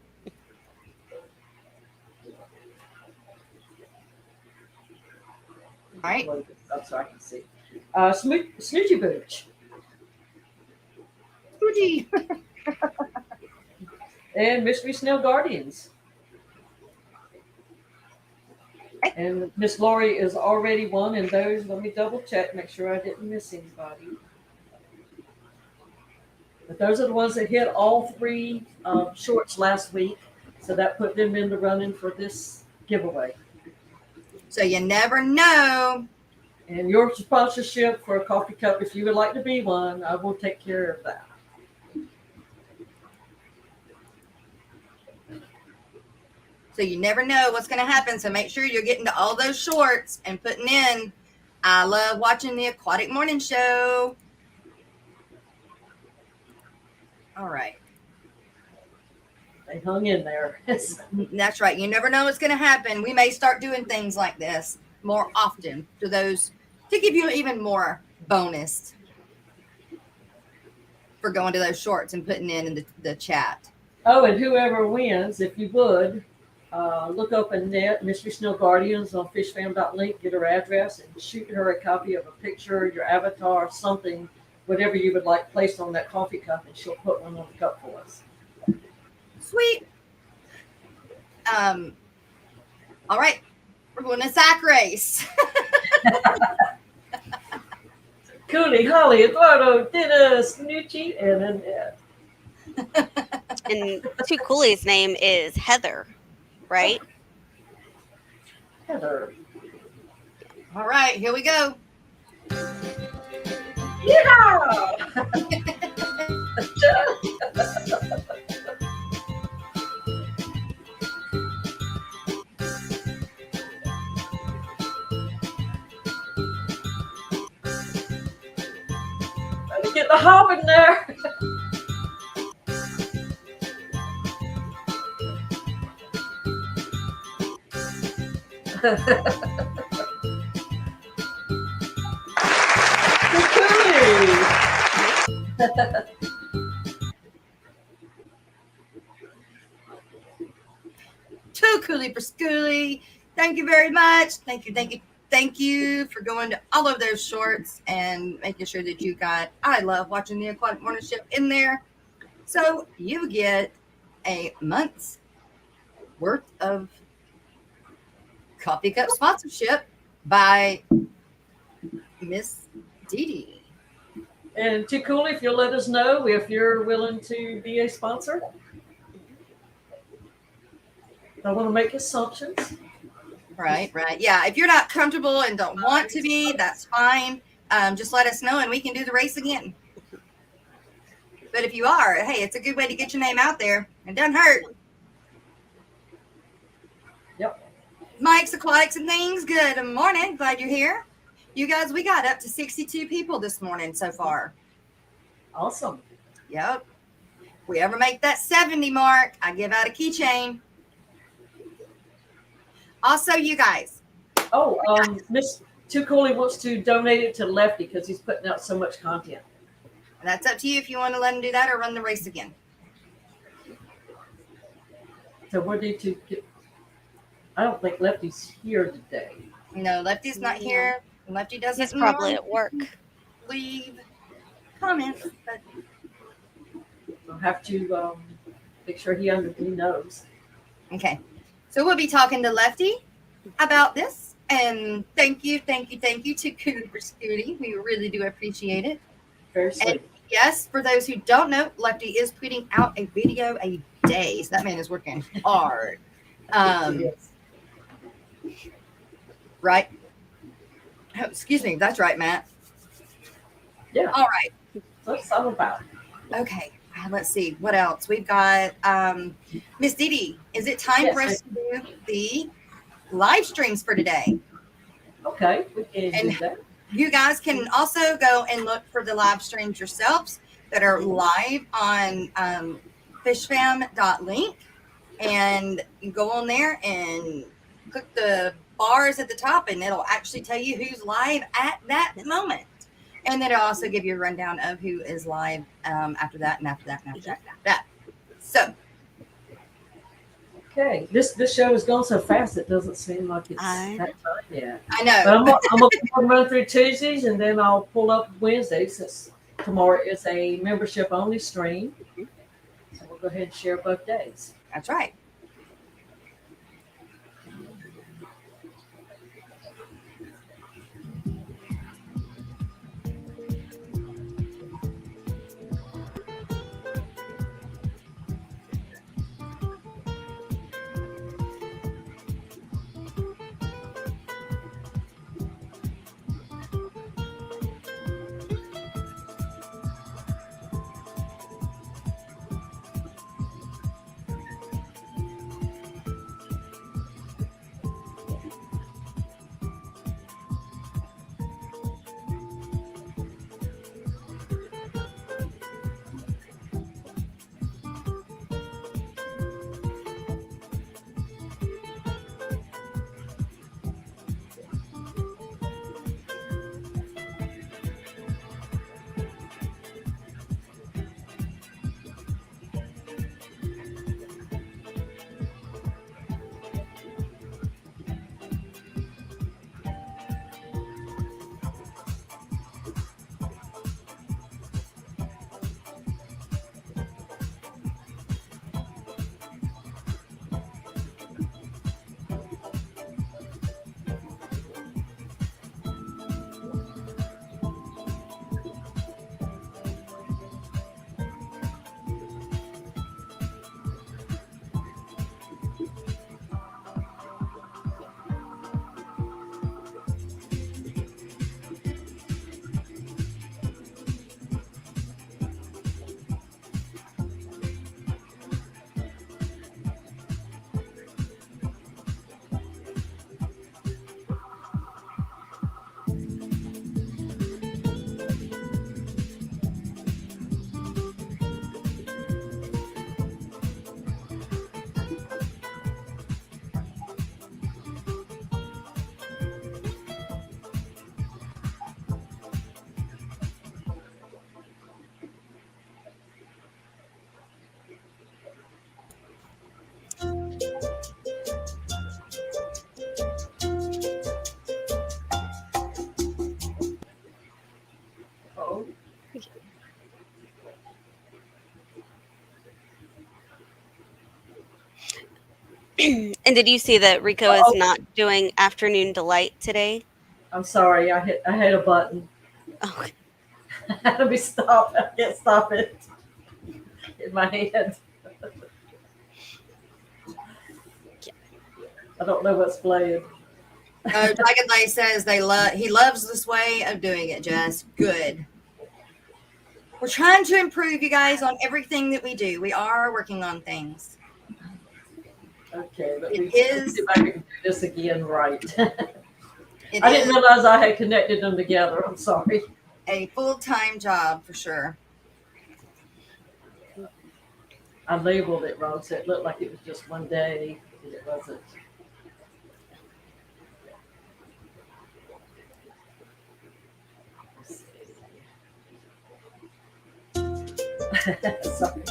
Speaker 2: All right.
Speaker 1: Oh, so I can see. Snoochie Booch.
Speaker 2: Fuji.
Speaker 1: And Mystery Snail Guardians. And Miss Lori is already one in those. Let me double check, make sure I didn't miss anybody. But those are the ones that hit all three shorts last week. So that put them in the running for this giveaway.
Speaker 2: So you never know.
Speaker 1: And your sponsorship for a coffee cup, if you would like to be one, I will take care of that.
Speaker 2: So you never know what's going to happen. So make sure you're getting to all those shorts and putting in, I love watching the Aquatic Morning Show. All right.
Speaker 1: They hung in there.
Speaker 2: That's right. You never know what's going to happen. We may start doing things like this more often to those to give you even more bonus for going to those shorts and putting in the chat.
Speaker 1: Oh, and whoever wins, if you would, look up in net Mystery Snail Guardians on fishfam.link, get her address, and shoot her a copy of a picture, your avatar, something, whatever you would like placed on that coffee cup, and she'll put one on the cup for us.
Speaker 2: Sweet. All right. We're going to sack race.
Speaker 1: Cooley, Holly, Eduardo, Dennis, Nucci, and Annette.
Speaker 3: And Too Cooley's name is Heather, right?
Speaker 1: Heather.
Speaker 2: All right, here we go.
Speaker 1: Yeah! Better get the hop in there.
Speaker 2: Too Cooley for Schooly. Thank you very much. Thank you for going to all of those shorts and making sure that you got I love watching the Aquatic Morning Show in there. So you get a month's worth of coffee cup sponsorship by Miss Dee Dee.
Speaker 1: And Too Cool, if you'll let us know if you're willing to be a sponsor. I want to make assumptions.
Speaker 2: Right. Yeah, if you're not comfortable and don't want to be, that's fine. Just let us know and we can do the race again. But if you are, hey, it's a good way to get your name out there. It doesn't hurt.
Speaker 1: Yep.
Speaker 2: Mike's Aquatics and Things, good morning. Glad you're here. You guys, we got up to 62 people this morning so far.
Speaker 1: Awesome.
Speaker 2: Yep. If we ever make that 70 mark, I give out a keychain. Also, you guys.
Speaker 1: Oh, Miss Too Cooley wants to donate it to Lefty because he's putting out so much content.
Speaker 2: That's up to you if you want to let him do that or run the race again.
Speaker 1: So we need to get. I don't think Lefty's here today.
Speaker 2: No, Lefty's not here. Lefty doesn't.
Speaker 3: He's probably at work.
Speaker 2: Leave comments, but
Speaker 1: I'll have to make sure he knows.
Speaker 2: okay. So we'll be talking to Lefty about this. And thank you to Coon for Scooty. We really do appreciate it.
Speaker 1: Very sweet.
Speaker 2: And yes, for those who don't know, Lefty is putting out a video a day. So that man is working hard.
Speaker 1: Yes.
Speaker 2: right? Oh, excuse me. That's right, Matt.
Speaker 1: Yeah.
Speaker 2: All right.
Speaker 1: What's all about?
Speaker 2: Okay. Let's see. What else? We've got Miss Dee Dee. Is it time for us to do the live streams for today?
Speaker 1: Okay, we can
Speaker 2: And
Speaker 1: do that.
Speaker 2: you guys can also go and look for the live streams yourselves that are live on fishfam.link, and you go on there and click the bars at the top, and it'll actually tell you who's live at that moment. And then it'll also give you a rundown of who is live after that and after that and after that and after that. So,
Speaker 1: Okay, this show is going so fast it doesn't seem like it's that time yet.
Speaker 2: I know.
Speaker 1: But I'm gonna run through Tuesdays and then I'll pull up Wednesdays since tomorrow is a membership only stream. So we'll go ahead and share both days.
Speaker 2: That's right.
Speaker 1: Oh,
Speaker 3: And did you see that Rico is not doing Afternoon Delight today?
Speaker 1: I'm sorry, I hit a button.
Speaker 3: Oh,
Speaker 1: Let me stop. I can't stop it in my hand. I don't know what's playing.
Speaker 2: Dragon Lay says he loves this way of doing it, Jess. Good. We're trying to improve, you guys, on everything that we do. We are working on things.
Speaker 1: Okay, let me
Speaker 2: It is-
Speaker 1: see if I can do this again right.
Speaker 2: It
Speaker 1: I didn't
Speaker 2: is
Speaker 1: realize I had connected them together. I'm sorry.
Speaker 2: a full-time job for sure.
Speaker 1: I labeled it wrong, so it looked like it was just one day, and it wasn't. Let's see. Sorry.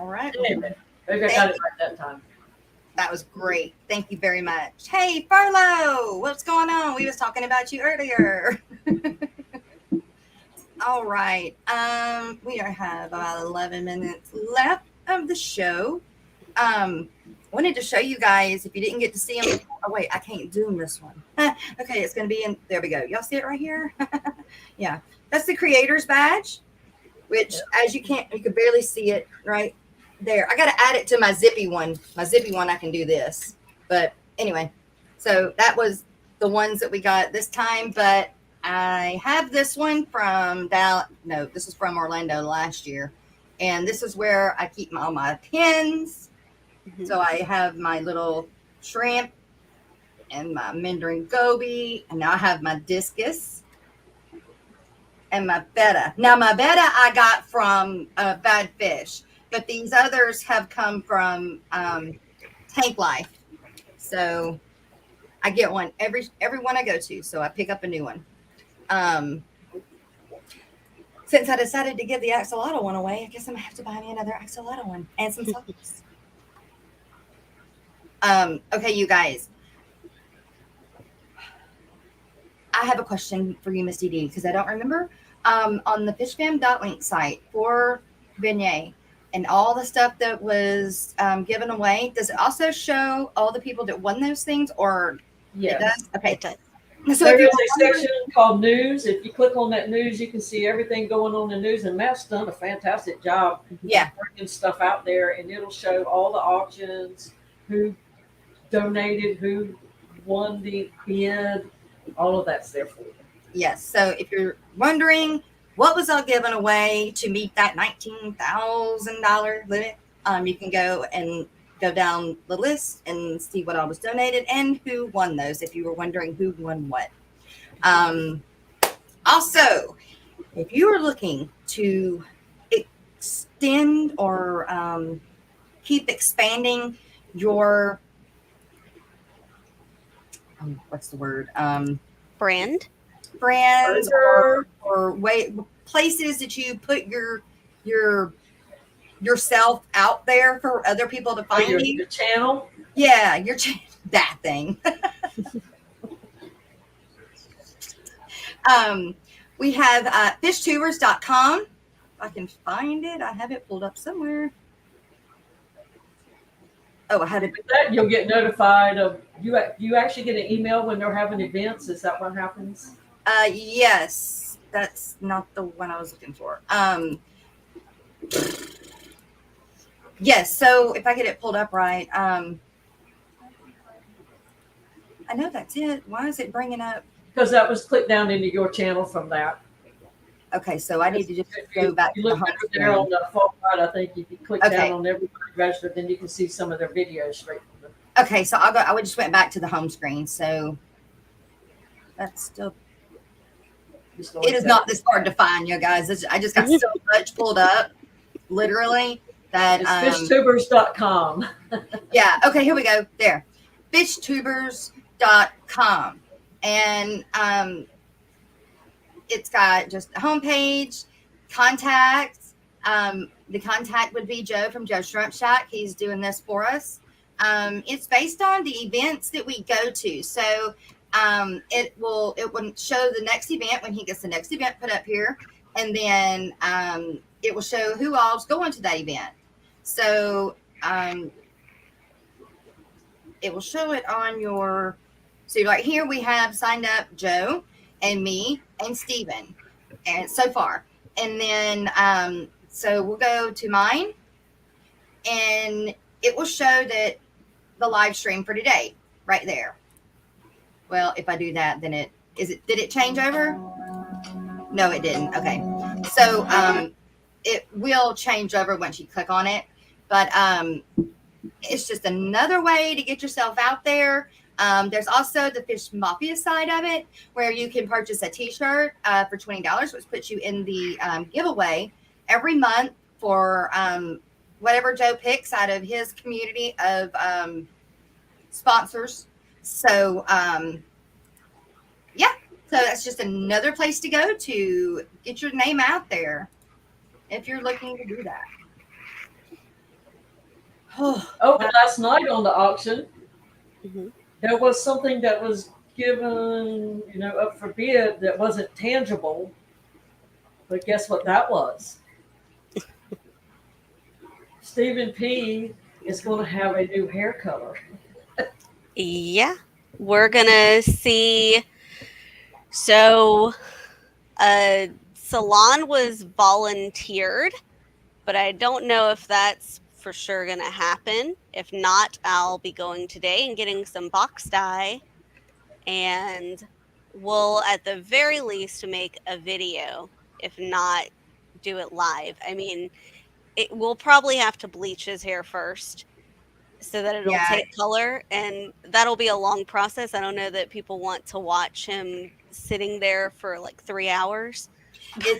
Speaker 2: right.
Speaker 1: Anyway, maybe I got it right that time.
Speaker 2: That was great. Thank you very much. Hey, Farlow, what's going on? We was talking about you earlier. All right. We have about 11 minutes left of the show. Wanted to show you guys, if you didn't get to see them. Oh wait, I can't zoom this one. Okay, it's going to be in. There we go. Y'all see it right here? Yeah, that's the creator's badge, which as you could barely see it right there. I got to add it to my zippy one. My zippy one, I can do this. But anyway, so that was the ones that we got this time. But I have this one from this is from Orlando last year. And this is where I keep all my pins. Mm-hmm. So I have my little shrimp and my Mandarin goby. And now I have my discus and my betta. Now my betta I got from Bad Fish. But these others have come from Tank Life. So I get one every one I go to. So I pick up a new one. Since I decided to give the axolotl one away, I guess I'm going to have to buy me another axolotl one and some socks. Okay, you guys. I have a question for you, Misty D, because I don't remember. On the fishfam.link site for Vignette and all the stuff that was given away, does it also show all the people that won those things? Or
Speaker 1: yes.
Speaker 2: It does? Okay.
Speaker 3: It does.
Speaker 1: So there is a section called news. If you click on that news, you can see everything going on in the news. And Matt's done a fantastic job bringing stuff out there. And it'll show all the auctions, who donated, who won the bid. All of that's there for you.
Speaker 2: Yes. So if you're wondering what was all given away to meet that $19,000 limit, you can go down the list and see what all was donated and who won those, if you were wondering who won what. Also, if you are looking to extend or keep expanding your what's the word?
Speaker 3: Brands
Speaker 2: or places that you put yourself out there for other people to find you.
Speaker 1: Your channel?
Speaker 2: Yeah, that thing. We have fishtubers.com. If I can find it, I have it pulled up somewhere. Oh, I had it.
Speaker 1: With that, you'll get notified of you actually get an email when they're having events. Is that what happens?
Speaker 2: Yes, that's not the one I was looking for. Yes, so if I get it pulled up right, I know that's it. Why is it bringing up?
Speaker 1: Because that was clicked down into your channel from that.
Speaker 2: Okay, so I need to just go back to the home screen.
Speaker 1: There on the far right, I think if you click down on everybody registered, then you can see some of their videos straight from them.
Speaker 2: Okay, so I just went back to the home screen, so that's still. It is not this hard to find, you guys. I just got so much pulled up, literally. That
Speaker 1: it's fishtubers.com.
Speaker 2: Yeah. Okay. Here we go. There, fishtubers.com, and it's got just a homepage, contacts. The contact would be Joe from Joe Shrimp Shack. He's doing this for us. It's based on the events that we go to. So it will show the next event when he gets the next event put up here, and then it will show who all's going to that event. So it will show it on your. So right here we have signed up Joe and me and Steven, and so far, and then so we'll go to mine, and it will show that the live stream for today right there. Well, if I do that, then did it change over? No, it didn't. Okay. So it will change over once you click on it, but it's just another way to get yourself out there. There's also the Fish Mafia side of it, where you can purchase a t-shirt for $20, which puts you in the giveaway every month for whatever Joe picks out of his community of sponsors. So yeah, so that's just another place to go to get your name out there if you're looking to do that.
Speaker 1: Oh, and last night on the auction,
Speaker 3: Mhm.
Speaker 1: there was something that was given, up for bid that wasn't tangible. But guess what that was? Stephen P. is going to have a new hair color.
Speaker 3: Yeah, we're gonna see. So, a salon was volunteered, but I don't know if that's for sure gonna happen. If not, I'll be going today and getting some box dye, and we'll at the very least make a video, if not do it live. I mean, we'll probably have to bleach his hair first so that it'll
Speaker 2: Yeah.
Speaker 3: take color, and that'll be a long process. I don't know that people want to watch him sitting there for like 3 hours.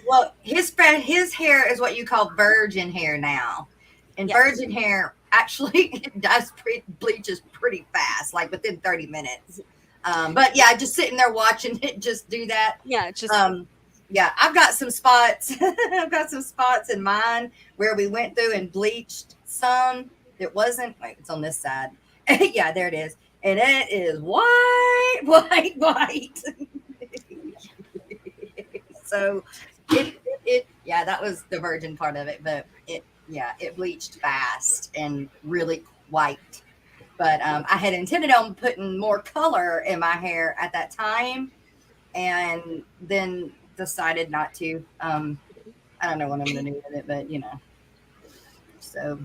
Speaker 2: Well, his hair is what you call virgin hair now, and
Speaker 3: Yes.
Speaker 2: virgin hair actually does bleaches pretty fast, like within 30 minutes. But yeah, just sitting there watching it just do that.
Speaker 3: Yeah, just
Speaker 2: Yeah, I've got some spots. I've got some spots in mine where we went through and bleached some. It wasn't. Wait, it's on this side. Yeah, there it is, and it is white, white, white. So yeah, that was the virgin part of it, but it bleached fast and really white. But I had intended on putting more color in my hair at that time, and then decided not to. I don't know what I'm gonna do with it, but so.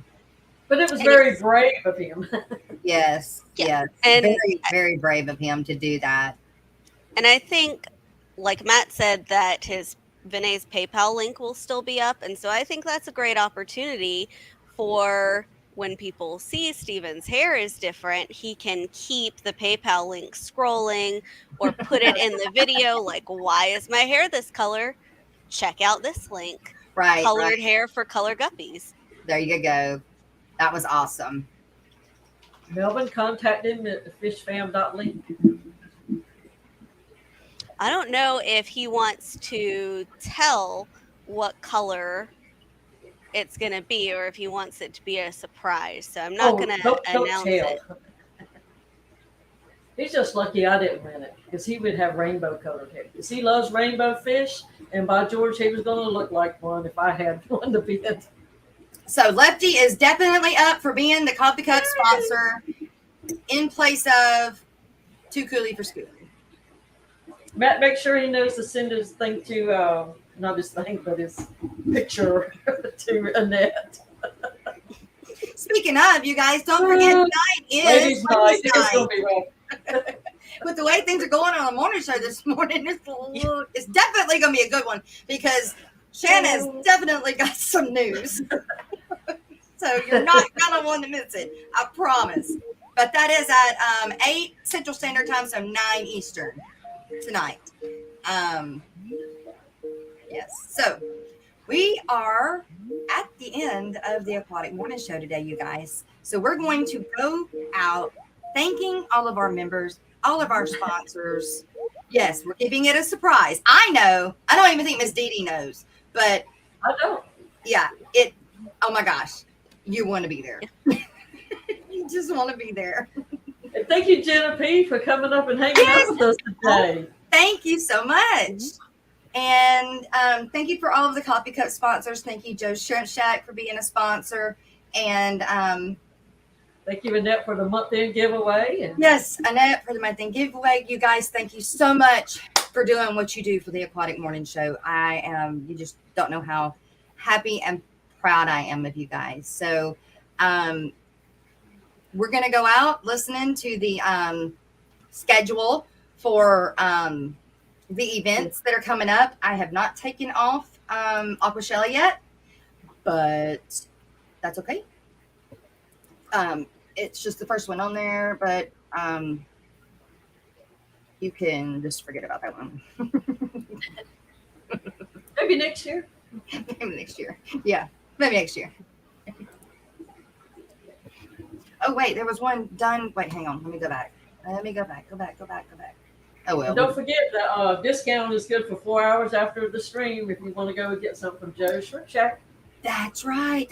Speaker 1: But it was very brave of him.
Speaker 2: Yes,
Speaker 3: Yeah.
Speaker 2: yes,
Speaker 3: And
Speaker 2: very, very brave of him to do that.
Speaker 3: and I think, like Matt said, that his Vinay's PayPal link will still be up, and so I think that's a great opportunity for when people see Steven's hair is different, he can keep the PayPal link scrolling or put it in the video, like, why is my hair this color? Check out this link.
Speaker 2: Right,
Speaker 3: Colored
Speaker 2: right.
Speaker 3: hair for color guppies.
Speaker 2: There you go. That was awesome.
Speaker 1: Melvin contacted him at fishfam.link.
Speaker 3: I don't know if he wants to tell what color it's going to be or if he wants it to be a surprise. So I'm not going to
Speaker 1: don't
Speaker 3: announce
Speaker 1: tell.
Speaker 3: it.
Speaker 1: He's just lucky I didn't win it because he would have rainbow colored hair. Because he loves rainbow fish, and by George, he was going to look like one if I had one to bid.
Speaker 2: So Lefty is definitely up for being the Coffee Cup sponsor in place of Too Coolie for School.
Speaker 1: Matt, make sure he knows to send his thing to, not his thing, but his picture to Annette.
Speaker 2: Speaking of, you guys, don't forget tonight is
Speaker 1: Ladies' night.
Speaker 2: Ladies'
Speaker 1: It's going
Speaker 2: night.
Speaker 1: to be rough.
Speaker 2: With the way things are going on the morning show this morning, it's definitely going to be a good one because Shanna's definitely got some news. So you're not going to want to miss it. I promise. But that is at 8 Central Standard Time, so 9 Eastern tonight. Yes. So we are at the end of the Aquatic Morning Show today, you guys. So we're going to go out thanking all of our members, all of our sponsors. Yes, we're keeping it a surprise. I know. I don't even think Miss Dee Dee knows, but
Speaker 1: I don't.
Speaker 2: yeah, oh my gosh, you want to be there. You just want to be there.
Speaker 1: And thank you, Jenna P., for coming up and hanging out with us today.
Speaker 2: Thank you so much. And thank you for all of the Coffee Cup sponsors. Thank you, Joe Shrimp Shack, for being a sponsor. And
Speaker 1: thank you, Annette, for the month-end giveaway. And
Speaker 2: yes, Annette, for the month-end giveaway. You guys, thank you so much for doing what you do for the Aquatic Morning Show. You just don't know how happy and proud I am of you guys. So we're going to go out listening to the schedule for the events that are coming up. I have not taken off Aquashella yet, but that's okay. It's just the first one on there, but you can just forget about that one.
Speaker 1: maybe next year.
Speaker 2: Maybe next year. Yeah, maybe next year. Oh, wait, there was one done. Wait, hang on. Let me go back. Go back. Oh, well.
Speaker 1: And don't forget the discount is good for 4 hours after the stream if you want to go get something from Joe's Shrimp Shack.
Speaker 2: That's right,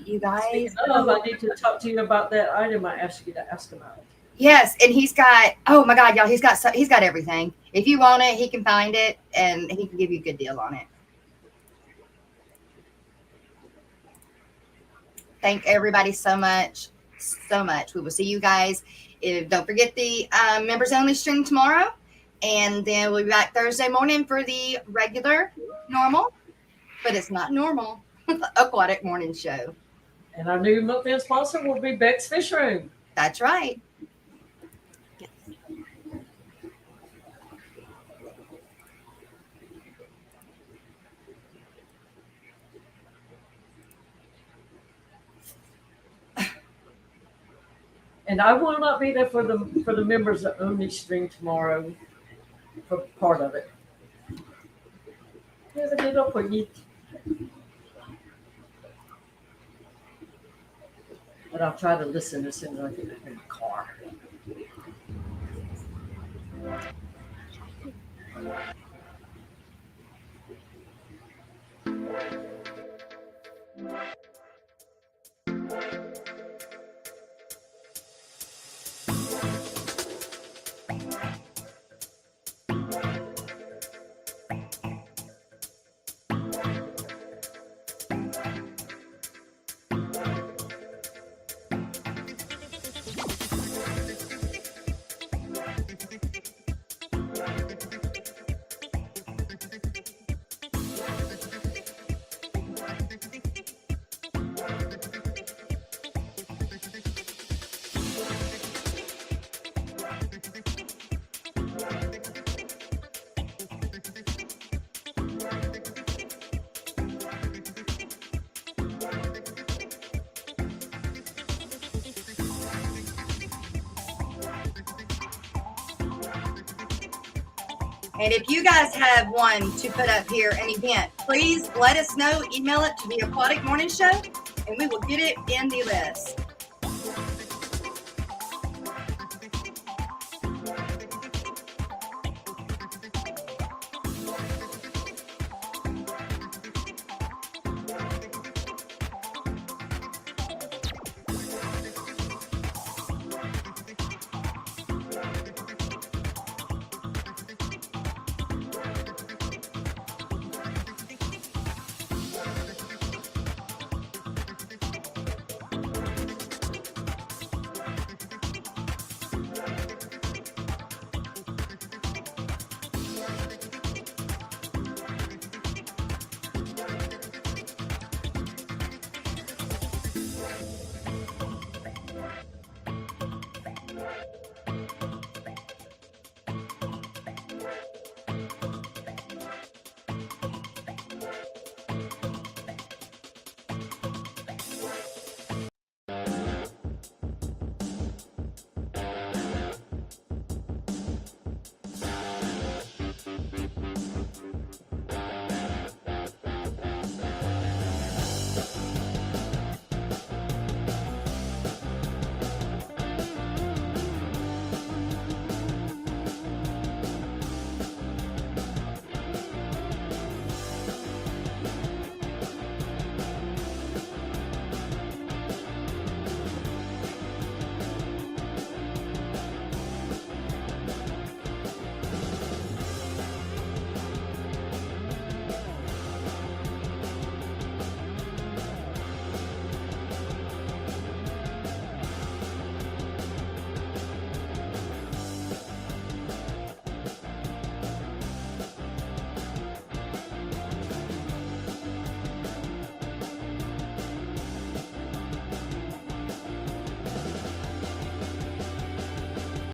Speaker 2: you guys.
Speaker 1: Speaking of, I need to talk to you about that item I asked you to ask about.
Speaker 2: Yes, and he's got, oh my God, y'all, he's got everything. If you want it, he can find it, and he can give you a good deal on it. Thank everybody so much. We will see you guys. Don't forget the members only stream tomorrow, and then we'll be back Thursday morning for the regular, normal, but it's not normal, aquatic morning show.
Speaker 1: And our new month-end sponsor will be Beck's Fish Room.
Speaker 2: That's right.
Speaker 1: And I will not be there for the members only stream tomorrow for part of it. Have a good opportunity. But I'll try to listen as soon as I get in the car.
Speaker 2: And if you guys have one to put up here, an event, please let us know. Email it to the Aquatic Morning Show, and we will get it in the list.